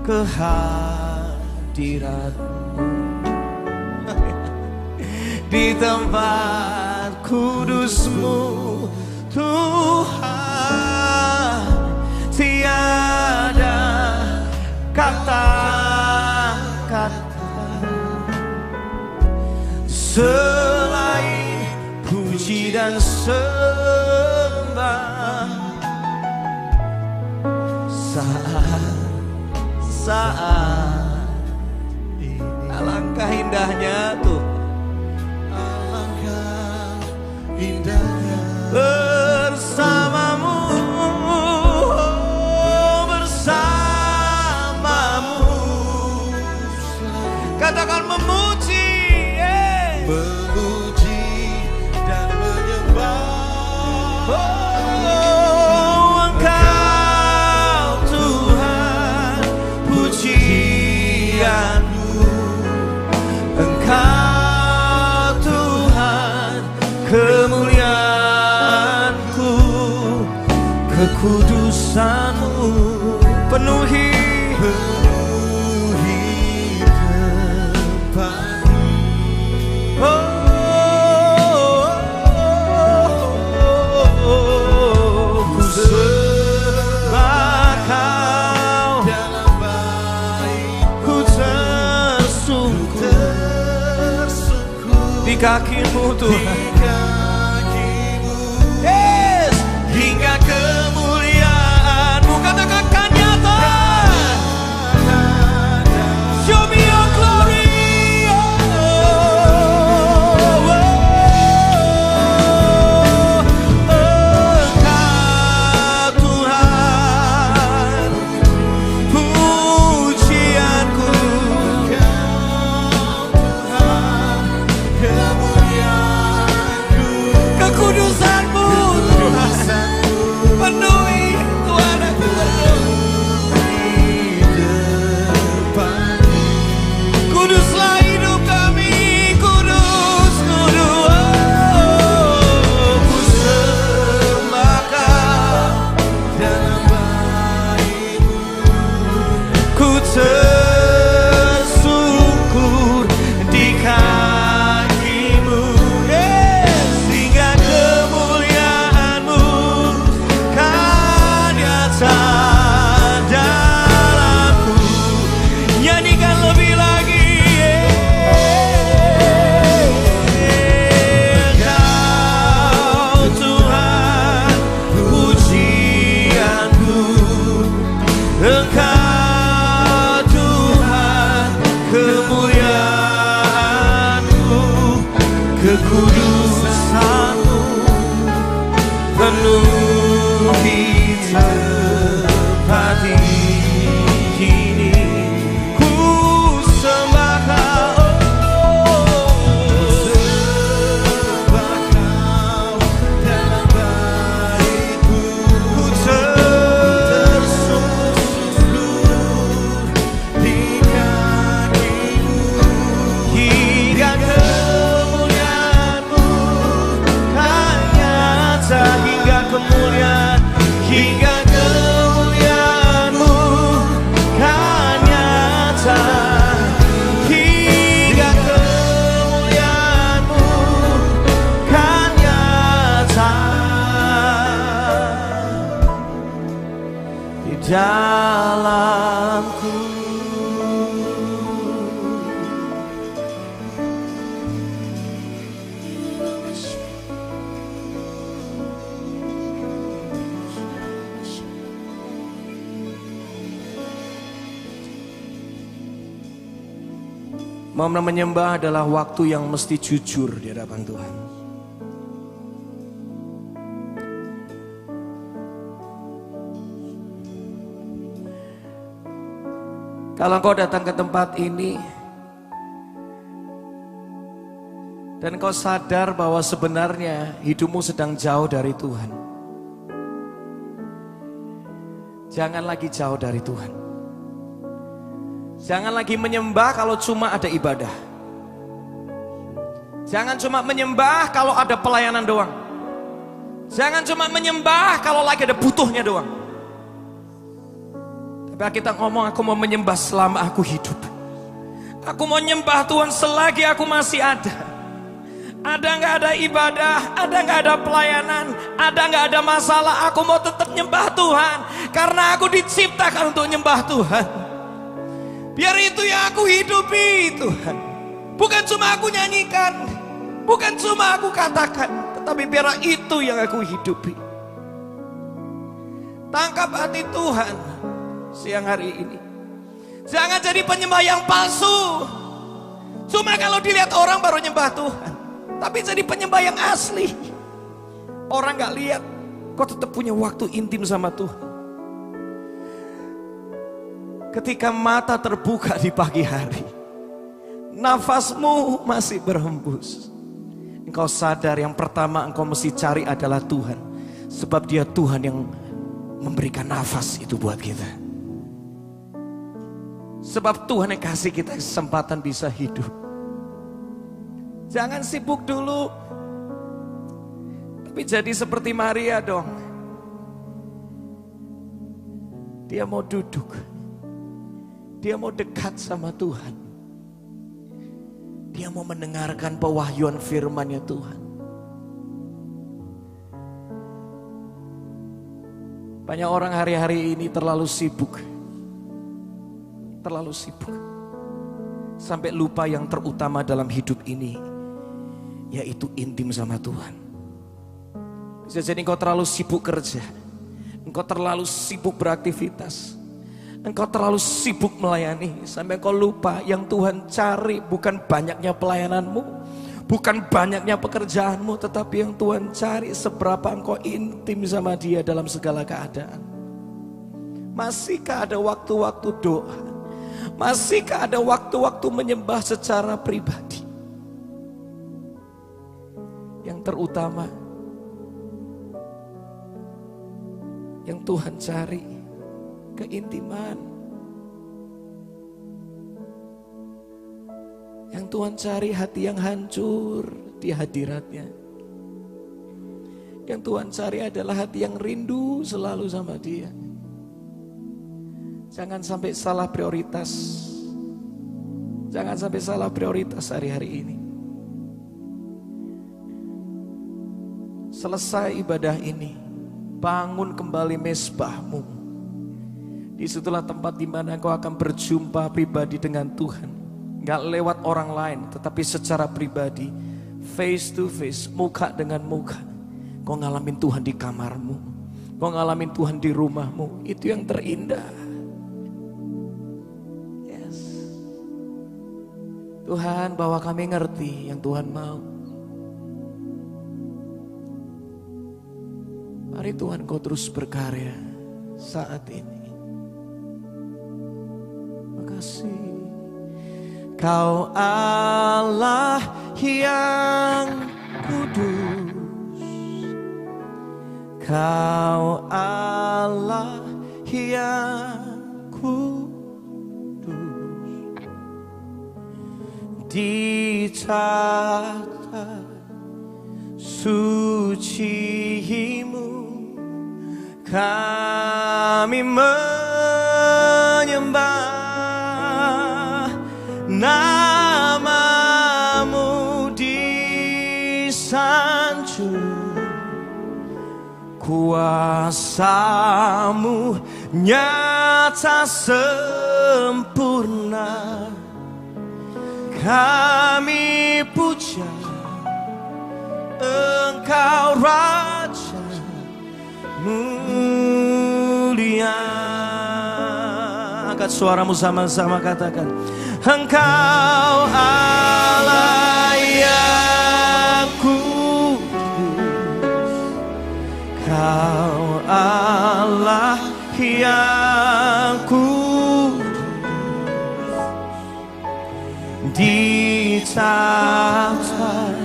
[SPEAKER 4] ke hadirat-Mu, di tempat kudus-Mu, Tuhan. Tiada kata-kata selain puji dan sembah. Saat alangkah indahnya tuh, alangkah indahnya bersamamu, bersamamu. Katakan memuji, memuji dan menyembah. Engkau Tuhan, kemuliaan-Ku, kekudusan-Mu penuhi tempat ini. Ku sembah Kau dalam bait-Ku, di kaki-Mu Tuhan, yes, hingga kemuliaan-Mu. Katakan kan nyata. Show me your glory. Engkau Tuhan, pujian-Ku, kekudusan-Mu Tuhan, penuhi Tuhan, aku penuhi depan. Kuduslah hidup kami, kudus, kudus. Ku sembah Kau dalam bait-Mu, ku tersungkur di kaki-Mu. Engkau Tuhan, kemuliaan-Mu, kekudusan-Mu penuhi tempat ini. Ku sembah Kau, sembah Kau dalam bait-Mu, ku kemuliaan, hingga kemuliaan-Mu kan nyata, hingga kemuliaan-Mu kan nyata di dalamku. Menyembah adalah waktu yang mesti jujur di hadapan Tuhan. Kalau kau datang ke tempat ini dan kau sadar bahwa sebenarnya hidupmu sedang jauh dari Tuhan, jangan lagi jauh dari Tuhan. Jangan lagi menyembah kalau cuma ada ibadah. Jangan cuma menyembah kalau ada pelayanan doang. Jangan cuma menyembah kalau lagi ada butuhnya doang. Tapi kita ngomong, aku mau menyembah selama aku hidup. Aku mau nyembah Tuhan selagi aku masih ada. Ada nggak ada ibadah, ada nggak ada pelayanan, ada nggak ada masalah, aku mau tetap nyembah Tuhan. Karena aku diciptakan untuk nyembah Tuhan. Biar itu yang aku hidupi Tuhan. Bukan cuma aku nyanyikan, bukan cuma aku katakan, tetapi biar itu yang aku hidupi. Tangkap hati Tuhan siang hari ini. Jangan jadi penyembah yang palsu. Cuma kalau dilihat orang baru nyembah Tuhan. Tapi jadi penyembah yang asli. Orang gak lihat, kau tetap punya waktu intim sama Tuhan. Ketika mata terbuka di pagi hari, nafasmu masih berhembus, engkau sadar yang pertama engkau mesti cari adalah Tuhan. Sebab dia Tuhan yang memberikan nafas itu buat kita. Sebab Tuhan yang kasih kita kesempatan bisa hidup. Jangan sibuk dulu, tapi jadi seperti Maria dong. Dia mau duduk, dia mau dekat sama Tuhan. Dia mau mendengarkan pewahyuan firman-Nya Tuhan. Banyak orang hari-hari ini terlalu sibuk. Terlalu sibuk. Sampai lupa yang terutama dalam hidup ini, yaitu intim sama Tuhan. Bisa jadi engkau terlalu sibuk kerja. Engkau terlalu sibuk beraktivitas. Engkau terlalu sibuk melayani. Sampai engkau lupa yang Tuhan cari bukan banyaknya pelayananmu, bukan banyaknya pekerjaanmu, tetapi yang Tuhan cari seberapa engkau intim sama Dia dalam segala keadaan. Masihkah ada waktu-waktu doa? Masihkah ada waktu-waktu menyembah secara pribadi? Yang terutama, yang Tuhan cari, keintiman. Yang Tuhan cari hati yang hancur di hadirat-Nya. Yang Tuhan cari adalah hati yang rindu selalu sama Dia. Jangan sampai salah prioritas. Jangan sampai salah prioritas hari-hari ini. Selesai ibadah ini, bangun kembali mezbahmu. Disitulah tempat di mana kau akan berjumpa pribadi dengan Tuhan. Gak lewat orang lain, tetapi secara pribadi, face to face, muka dengan muka. Kau ngalamin Tuhan di kamarmu, kau ngalamin Tuhan di rumahmu. Itu yang terindah. Tuhan, bahwa kami ngerti yang Tuhan mau. Mari Tuhan kau terus berkarya saat ini. Makasih. Kau Allah yang kudus. Kau Allah yang kudus. Dicatat suci-Mu, kami menyembah nama-Mu disanjung, kuasa-Mu nyata sempurna. Kami puja Engkau Raja mulia. angkat suaramu sama-sama katakan. Engkau Allah yang kudus, Kau Allah yang kudus, di taman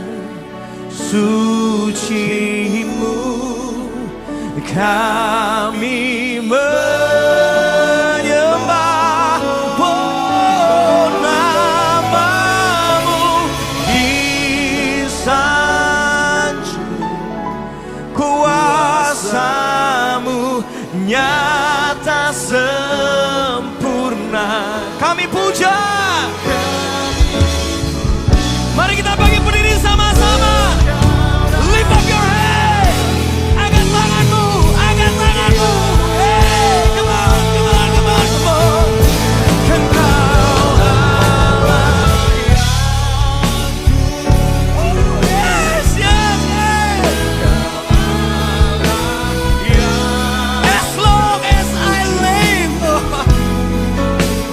[SPEAKER 4] suci-Mu kami menyembah. Oh, nama-Mu disanjung, kuasa-Mu nyata sempurna. Kami puja. Mari kita bangkit berdiri sama-sama. Lift up your head. Angkat tanganmu, angkat tanganmu. Hey, come on, come on, come on, come on. Engkau Allah yang kudus. Yes, yes, yes. As long as I live,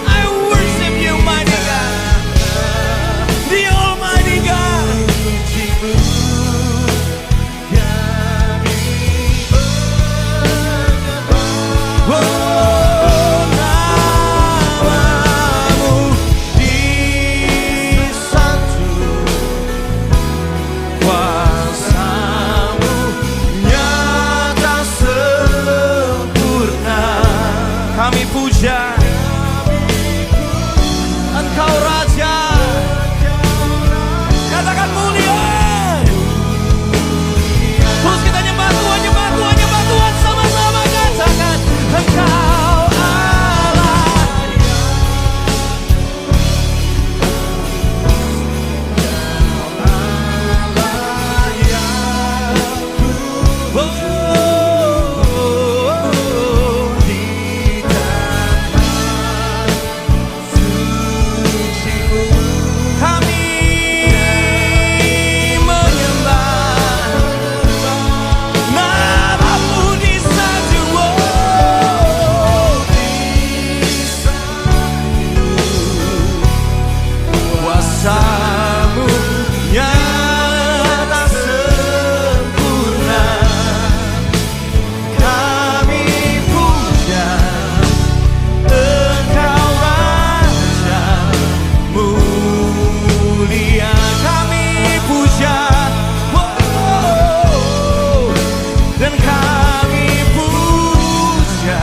[SPEAKER 4] I worship You, mighty God, the Almighty God. Oh, nama-Mu disanjung, kuasa-Mu nyata sempurna. Kami puja. Engkau Raja, katakan mulia. Terus kita nyembah Tuhan, nyembah Tuhan, nyembah Tuhan, sama-sama katakan. Engkau Allah. Oh, di taman suci-Mu kami menyembah. Nama-Mu disanjung, oh, kuasa-Mu nyata sempurna. Kami puja Engkau Raja mulia. Kami puja, oh, dan kami puja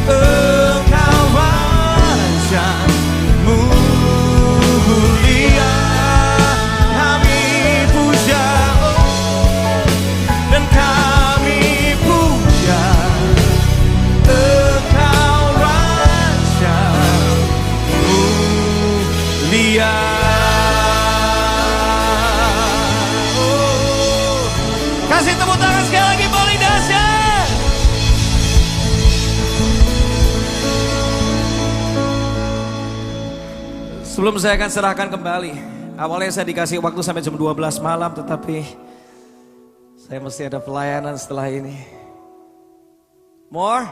[SPEAKER 4] Engkau Raja mulia. Kami puja, oh, dan kami puja Engkau Raja mulia. Oh, kasih tepuk tangan sekali lagi paling dahsyat. Sebelum saya akan serahkan kembali, awalnya saya dikasih waktu sampai jam 12 malam, tetapi saya mesti ada pelayanan setelah ini. More?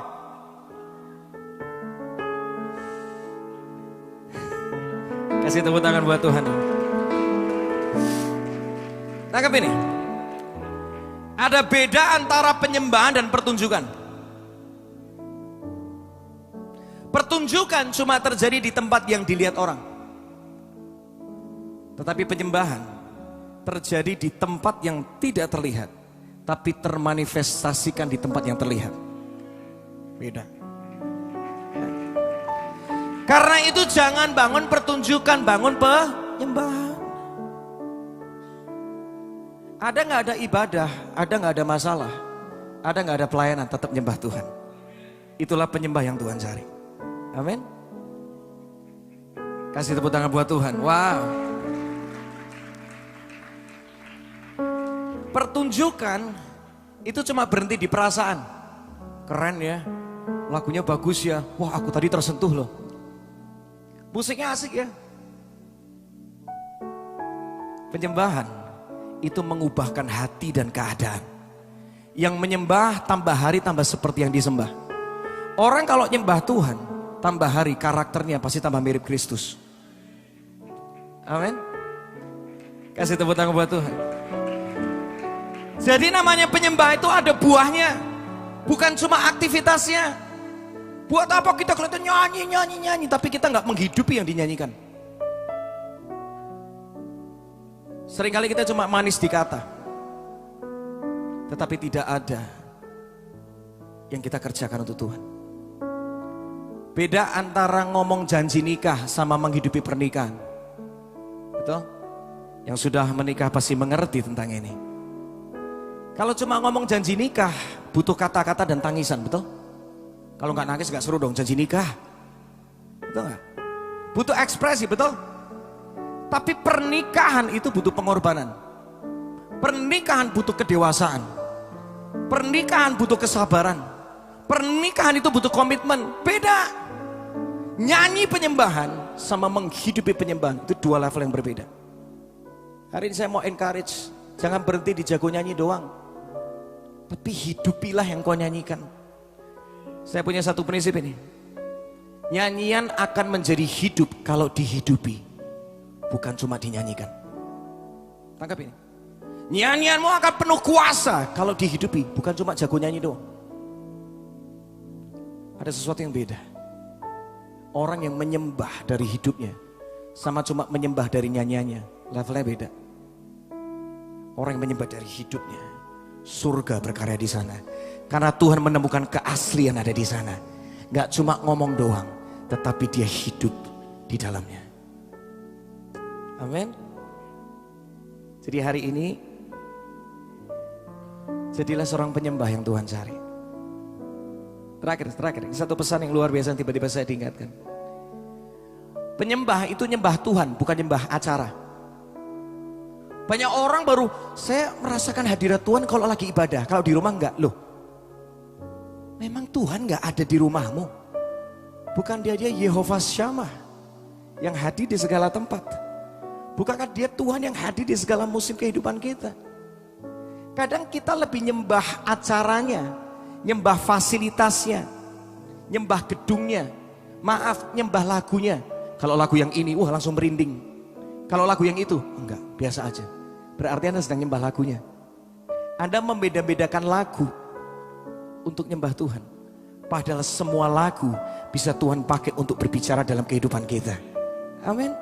[SPEAKER 4] Kasih tepuk tangan buat Tuhan. Tangkap ini. Ada beda antara penyembahan dan pertunjukan. Pertunjukan cuma terjadi di tempat yang dilihat orang. Tetapi penyembahan terjadi di tempat yang tidak terlihat, tapi termanifestasikan di tempat yang terlihat. Beda. Karena itu jangan bangun pertunjukan, bangun penyembahan. Ada nggak ada ibadah, ada nggak ada masalah, ada nggak ada pelayanan, tetap nyembah Tuhan. Itulah penyembah yang Tuhan cari. Amin. Kasih tepuk tangan buat Tuhan. Wow. Pertunjukan itu cuma berhenti di perasaan. Keren ya, lagunya bagus ya. Wah, aku tadi tersentuh loh. Musiknya asik ya. Penyembahan itu mengubahkan hati dan keadaan. Yang menyembah tambah hari tambah seperti yang disembah. Orang kalau nyembah Tuhan tambah hari karakternya pasti tambah mirip Kristus. Amin. Kasih tepuk tangan buat Tuhan. Jadi namanya penyembah itu ada buahnya, bukan cuma aktivitasnya. Buat apa kita kelihatan nyanyi, tapi kita nggak menghidupi yang dinyanyikan. Seringkali kita cuma manis di kata, tetapi tidak ada yang kita kerjakan untuk Tuhan. Beda antara ngomong janji nikah sama menghidupi pernikahan. Betul? Yang sudah menikah pasti mengerti tentang ini. Kalau cuma ngomong janji nikah, butuh kata-kata dan tangisan, betul? Kalau nggak nangis nggak seru dong janji nikah, betul nggak? Butuh ekspresi, betul? Tapi pernikahan itu butuh pengorbanan. Pernikahan butuh kedewasaan. Pernikahan butuh kesabaran. Pernikahan itu butuh komitmen. Beda. Nyanyi penyembahan sama menghidupi penyembahan itu dua level yang berbeda. Hari ini saya mau encourage, jangan berhenti di jago nyanyi doang, tapi hidupilah yang kau nyanyikan. Saya punya satu prinsip ini. Nyanyian akan menjadi hidup kalau dihidupi, bukan cuma dinyanyikan. Tangkap ini. Nyanyianmu akan penuh kuasa kalau dihidupi, bukan cuma jago nyanyi doang. Ada sesuatu yang beda. Orang yang menyembah dari hidupnya sama cuma menyembah dari nyanyiannya, levelnya beda. Orang yang menyembah dari hidupnya, surga berkarya di sana. Karena Tuhan menemukan keaslian ada di sana. Gak cuma ngomong doang, tetapi dia hidup di dalamnya. Amin. Jadi hari ini, jadilah seorang penyembah yang Tuhan cari. Terakhir, ini satu pesan yang luar biasa yang tiba-tiba saya diingatkan. Penyembah itu nyembah Tuhan, bukan nyembah acara. Banyak orang baru, saya merasakan hadirat Tuhan kalau lagi ibadah, kalau di rumah enggak. Loh, memang Tuhan enggak ada di rumahmu? Bukan dia Yehova Shammah yang hadir di segala tempat? Bukankah dia Tuhan yang hadir di segala musim kehidupan kita? Kadang kita lebih nyembah acaranya, nyembah fasilitasnya, nyembah gedungnya, nyembah lagunya. Kalau lagu yang ini, wah langsung merinding. Kalau lagu yang itu, enggak, biasa aja. Berarti Anda sedang nyembah lagunya. Anda membeda-bedakan lagu untuk nyembah Tuhan. Padahal semua lagu bisa Tuhan pakai untuk berbicara dalam kehidupan kita. Amin.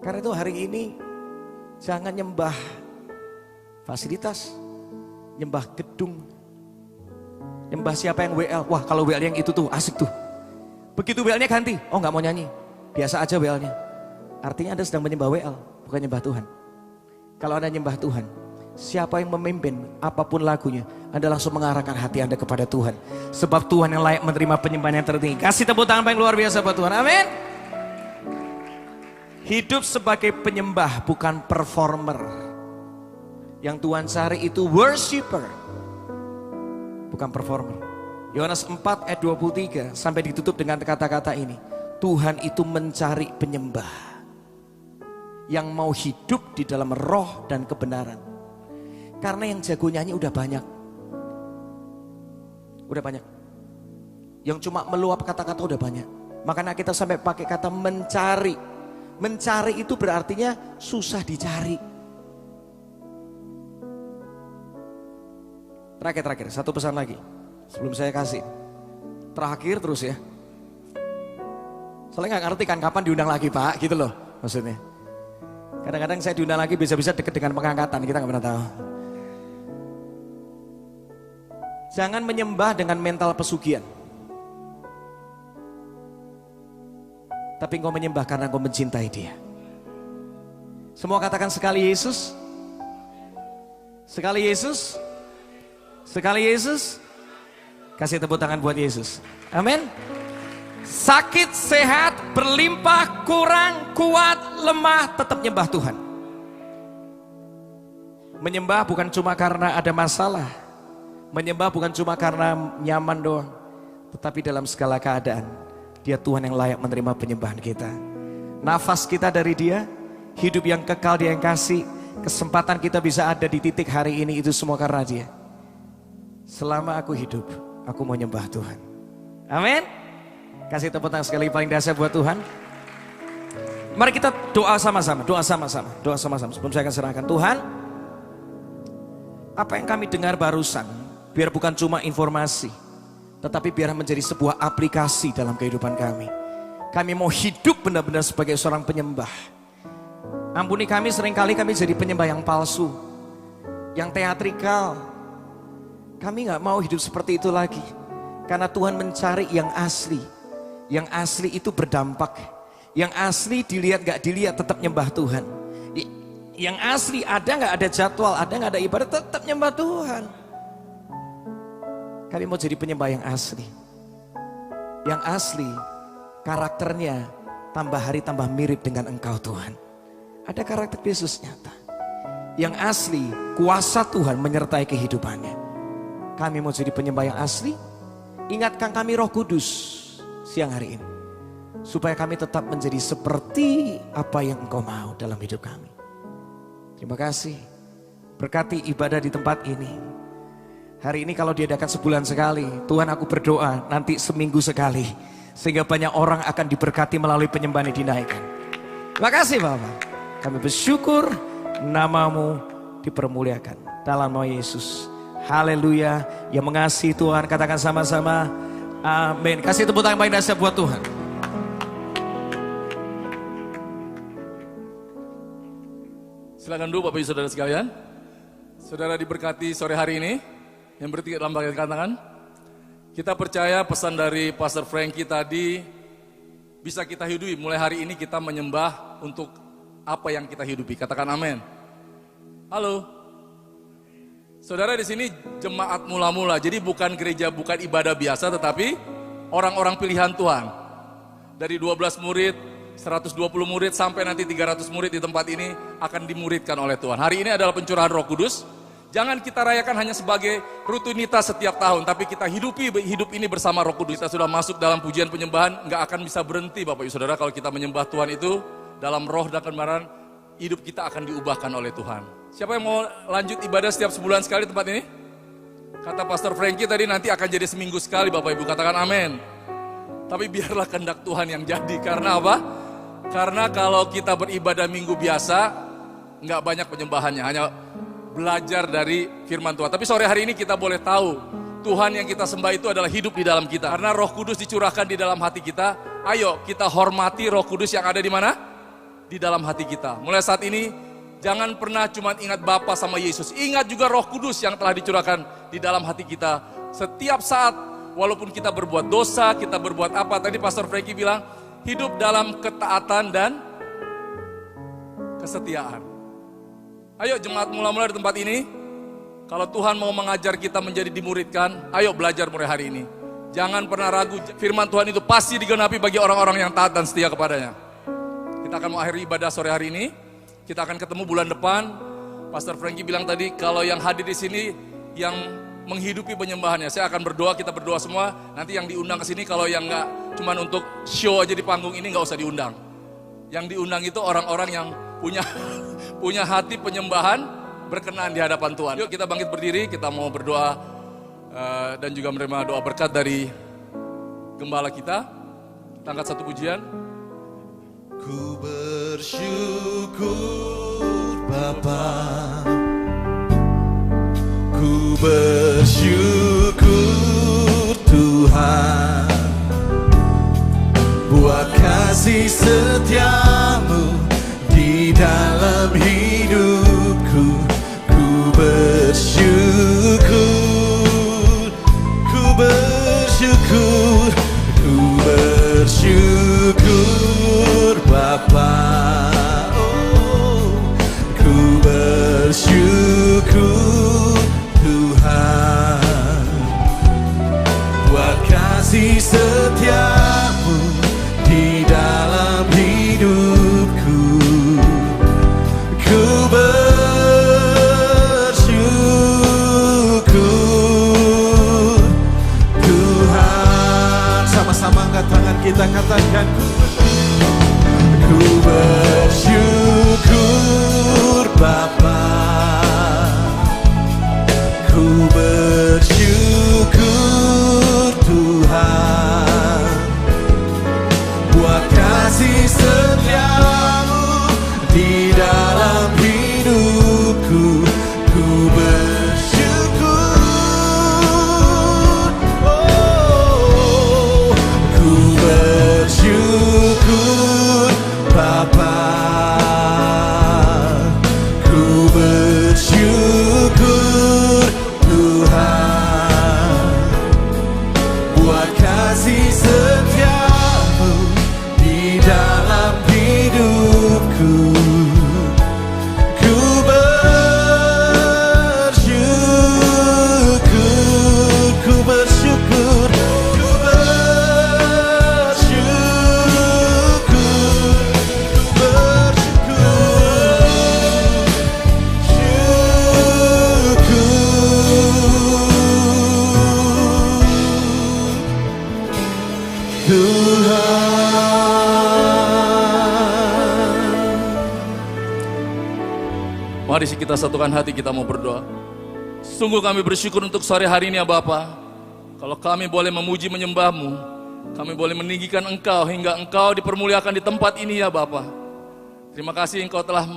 [SPEAKER 4] Karena itu hari ini jangan nyembah fasilitas, nyembah gedung, nyembah siapa yang WL. Wah kalau WL yang itu tuh asik tuh. Begitu WL-nya ganti, oh nggak mau nyanyi, biasa aja WL-nya. Artinya Anda sedang menyembah WL, bukan nyembah Tuhan. Kalau Anda nyembah Tuhan, siapa yang memimpin apapun lagunya, Anda langsung mengarahkan hati Anda kepada Tuhan. Sebab Tuhan yang layak menerima penyembahan yang tertinggi. Kasih tepuk tangan yang luar biasa buat Tuhan. Amin. Hidup sebagai penyembah bukan performer. Yang Tuhan cari itu worshiper, bukan performer. Yohanes 4 ayat 23 sampai ditutup dengan kata-kata ini. Tuhan itu mencari penyembah yang mau hidup di dalam roh dan kebenaran. Karena yang jago nyanyi udah banyak. Udah banyak. Yang cuma meluap kata-kata udah banyak. Makanya kita sampai pakai kata mencari. Mencari itu berartinya susah dicari. Terakhir, satu pesan lagi. Sebelum saya kasih. Terakhir terus ya. Soalnya gak ngerti kan kapan diundang lagi Pak, gitu loh maksudnya. Kadang-kadang saya diundang lagi bisa-bisa deket dengan pengangkatan, kita gak pernah tahu. Jangan menyembah dengan mental pesugihan. Tapi engkau menyembah karena engkau mencintai dia. Semua katakan sekali Yesus. Sekali Yesus. Sekali Yesus. Kasih tepuk tangan buat Yesus. Amin. Sakit, sehat, berlimpah, kurang, kuat, lemah, tetap nyembah Tuhan. Menyembah bukan cuma karena ada masalah. Menyembah bukan cuma karena nyaman doang. Tetapi dalam segala keadaan, dia Tuhan yang layak menerima penyembahan kita. Nafas kita dari dia, hidup yang kekal dia yang kasih, kesempatan kita bisa ada di titik hari ini, itu semua karena dia. Selama aku hidup, aku mau nyembah Tuhan. Amin. Kasih tepuk tangan sekali paling dahsyat buat Tuhan. Mari kita doa sama-sama, doa sama-sama, doa sama-sama. Sebelum saya akan serahkan Tuhan, apa yang kami dengar barusan, biar bukan cuma informasi, tetapi biar menjadi sebuah aplikasi dalam kehidupan kami. Kami mau hidup benar-benar sebagai seorang penyembah. Ampuni kami, seringkali kami jadi penyembah yang palsu, yang teatrikal. Kami gak mau hidup seperti itu lagi. Karena Tuhan mencari yang asli. Yang asli itu berdampak. Yang asli dilihat gak dilihat tetap nyembah Tuhan. Yang asli ada gak ada jadwal, ada gak ada ibadah, tetap nyembah Tuhan. Kami mau jadi penyembah yang asli. Yang asli karakternya tambah hari tambah mirip dengan Engkau Tuhan. Ada karakter Yesus nyata. Yang asli kuasa Tuhan menyertai kehidupannya. Kami mau jadi penyembah yang asli. Ingatkan kami Roh Kudus siang hari ini. Supaya kami tetap menjadi seperti apa yang Engkau mau dalam hidup kami. Terima kasih. Berkati ibadah di tempat ini. Hari ini kalau diadakan sebulan sekali, Tuhan aku berdoa nanti seminggu sekali. Sehingga banyak orang akan diberkati melalui penyembahan yang dinaikkan. Terima kasih Bapak. Kami bersyukur namamu dipermuliakan. Dalam nama Yesus. Haleluya. Yang mengasihi Tuhan katakan sama-sama. Amin. Kasih tepuk tangan paling dahsyat buat Tuhan.
[SPEAKER 5] Silakan dulu Bapak Ibu Saudara sekalian. Saudara diberkati sore hari ini. Yang bertiga dalam bagian tangan. Kita percaya pesan dari Pastor Frankie tadi bisa kita hidupi. Mulai hari ini kita menyembah untuk apa yang kita hidupi. Katakan amin. Halo. Saudara di sini jemaat mula-mula. Jadi bukan gereja, bukan ibadah biasa, tetapi orang-orang pilihan Tuhan. Dari 12 murid, 120 murid sampai nanti 300 murid di tempat ini akan dimuridkan oleh Tuhan. Hari ini adalah pencurahan Roh Kudus. Jangan kita rayakan hanya sebagai rutinitas setiap tahun, tapi kita hidupi hidup ini bersama Roh Kudus. Kita sudah masuk dalam pujian penyembahan, nggak akan bisa berhenti Bapak Ibu Saudara kalau kita menyembah Tuhan itu dalam roh dan kebenaran, hidup kita akan diubahkan oleh Tuhan. Siapa yang mau lanjut ibadah setiap sebulan sekali tempat ini? Kata Pastor Frankie tadi nanti akan jadi seminggu sekali Bapak Ibu, katakan amin. Tapi biarlah kehendak Tuhan yang jadi, karena apa? Karena kalau kita beribadah minggu biasa, nggak banyak penyembahannya, hanya belajar dari firman Tuhan. Tapi sore hari ini kita boleh tahu, Tuhan yang kita sembah itu adalah hidup di dalam kita. Karena Roh Kudus dicurahkan di dalam hati kita, ayo kita hormati Roh Kudus yang ada di mana? Di dalam hati kita. Mulai saat ini, jangan pernah cuma ingat Bapa sama Yesus. Ingat juga Roh Kudus yang telah dicurahkan di dalam hati kita. Setiap saat, walaupun kita berbuat dosa, kita berbuat apa. Tadi Pastor Frankie bilang, hidup dalam ketaatan dan kesetiaan. Ayo jemaat mula-mula di tempat ini, kalau Tuhan mau mengajar kita menjadi dimuridkan, ayo belajar mulai hari ini. Jangan pernah ragu, firman Tuhan itu pasti digenapi bagi orang-orang yang taat dan setia kepadanya. Kita akan mengakhiri ibadah sore hari ini. Kita akan ketemu bulan depan. Pastor Frankie bilang tadi, kalau yang hadir di sini yang menghidupi penyembahannya, saya akan berdoa, kita berdoa semua. Nanti yang diundang ke sini, kalau yang nggak cuman untuk show aja di panggung ini, nggak usah diundang. Yang diundang itu orang-orang yang punya hati penyembahan berkenan di hadapan Tuhan. Yuk kita bangkit berdiri, kita mau berdoa dan juga menerima doa berkat dari gembala kita. Kita angkat satu pujian.
[SPEAKER 2] Ku bersyukur Bapa, ku bersyukur Tuhan, buat kasih setiamu di dalam hidupku. Ku bersyukur, ku bersyukur, ku bersyukur Bapa. Oh, ku bersyukur Tuhan, buat kasih setiamu di dalam hidupku. Ku bersyukur Tuhan. Sama-sama angkat tangan kita katakan, ku bersyukur Bapa, ku bersyukur Tuhan,
[SPEAKER 5] Mari kita satukan hati, kita mau berdoa. Sungguh kami bersyukur untuk sore hari ini ya Bapa. Kalau kami boleh memuji menyembah-Mu, kami boleh meninggikan Engkau hingga Engkau dipermuliakan di tempat ini ya Bapa. Terima kasih Engkau telah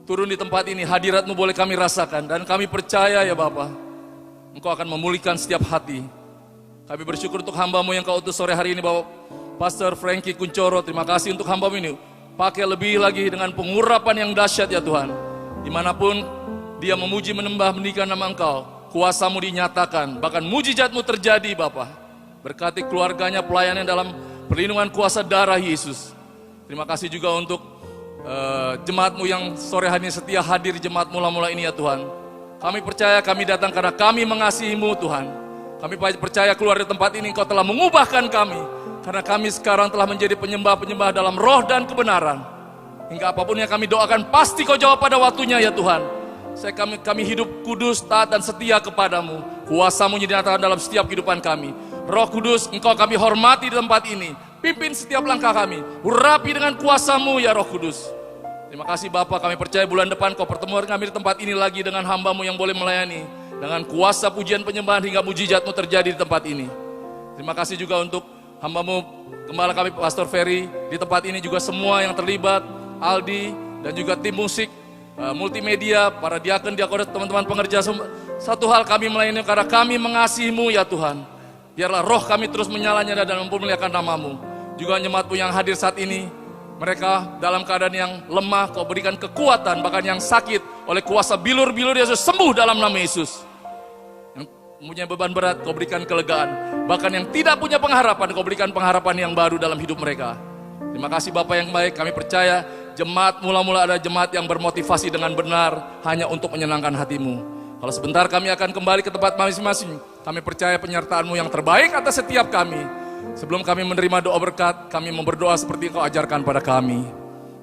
[SPEAKER 5] turun di tempat ini, hadirat-Mu boleh kami rasakan. Dan kami percaya ya Bapa, Engkau akan memulihkan setiap hati. Kami bersyukur untuk hamba-Mu yang Kau utus sore hari ini Bapak Pastor Frankie Kuncoro. Terima kasih untuk hamba-Mu ini. Pakai lebih lagi dengan pengurapan yang dahsyat ya Tuhan. Dimanapun dia memuji, menembah, meninggikan nama Engkau, kuasa-Mu dinyatakan, bahkan mujizat-Mu terjadi Bapa. Berkati keluarganya, pelayannya dalam perlindungan kuasa darah Yesus. Terima kasih juga untuk jemaat-Mu yang sore hari ini setia hadir di jemaat mula-mula ini ya Tuhan. Kami percaya kami datang karena kami mengasihi-Mu Tuhan. Kami percaya keluar dari tempat ini Engkau telah mengubahkan kami. Karena kami sekarang telah menjadi penyembah-penyembah dalam roh dan kebenaran. Hingga apapun yang kami doakan pasti Kau jawab pada waktunya ya Tuhan. Kami hidup kudus, taat dan setia kepadamu. Kuasa-Mu dinyatakan dalam setiap kehidupan kami. Roh Kudus, Engkau kami hormati di tempat ini. Pimpin setiap langkah kami. Urapi dengan kuasa-Mu ya Roh Kudus. Terima kasih Bapa, kami percaya bulan depan Kau pertemuan kami di tempat ini lagi dengan hamba-Mu yang boleh melayani. Dengan kuasa pujian penyembahan hingga mujizat-Mu terjadi di tempat ini. Terima kasih juga untuk hamba-Mu, gembala kami Pastor Ferry. Di tempat ini juga semua yang terlibat, Aldi dan juga tim musik, multimedia, para diakon, teman-teman pengerja. Satu hal kami melayani karena kami mengasihi-Mu ya Tuhan. Biarlah roh kami terus menyala-nyala dan mempermuliakan nama-Mu. Juga jemaat-Mu yang hadir saat ini, mereka dalam keadaan yang lemah, Kau berikan kekuatan, bahkan yang sakit oleh kuasa bilur-bilur Yesus sembuh dalam nama Yesus. Yang mempunyai beban berat, Kau berikan kelegaan. Bahkan yang tidak punya pengharapan, Kau berikan pengharapan yang baru dalam hidup mereka. Terima kasih Bapak yang baik, kami percaya jemaat mula-mula ada jemaat yang bermotivasi dengan benar hanya untuk menyenangkan hati-Mu. Kalau sebentar kami akan kembali ke tempat masing-masing, kami percaya penyertaan-Mu yang terbaik atas setiap kami. Sebelum kami menerima doa berkat, kami mau berdoa seperti Kau ajarkan pada kami.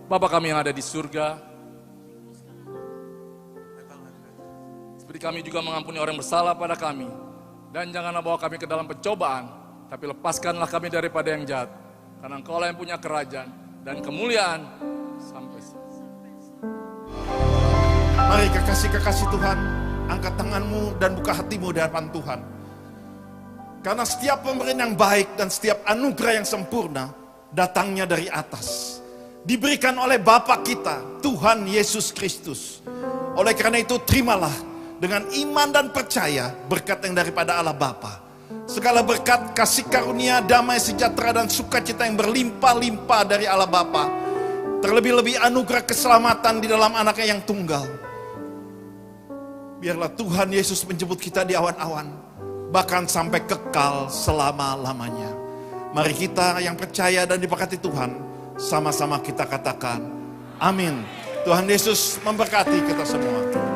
[SPEAKER 5] Bapa kami yang ada di surga, seperti kami juga mengampuni orang bersalah pada kami. Dan janganlah bawa kami ke dalam pencobaan, tapi lepaskanlah kami daripada yang jahat. Karena Engkau lah yang punya kerajaan dan kemuliaan sampai.
[SPEAKER 6] Mari kekasih-kekasih Tuhan, angkat tanganmu dan buka hatimu di hadapan Tuhan. Karena setiap pemberian yang baik dan setiap anugerah yang sempurna datangnya dari atas. Diberikan oleh Bapa kita, Tuhan Yesus Kristus. Oleh karena itu terimalah dengan iman dan percaya berkat yang daripada Allah Bapa. Segala berkat, kasih karunia, damai, sejahtera dan sukacita yang berlimpah-limpah dari Allah Bapa. Terlebih-lebih anugerah keselamatan di dalam Anaknya yang tunggal. Biarlah Tuhan Yesus menjemput kita di awan-awan, bahkan sampai kekal selama-lamanya. Mari kita yang percaya dan diberkati Tuhan, sama-sama kita katakan amin. Tuhan Yesus memberkati kita semua.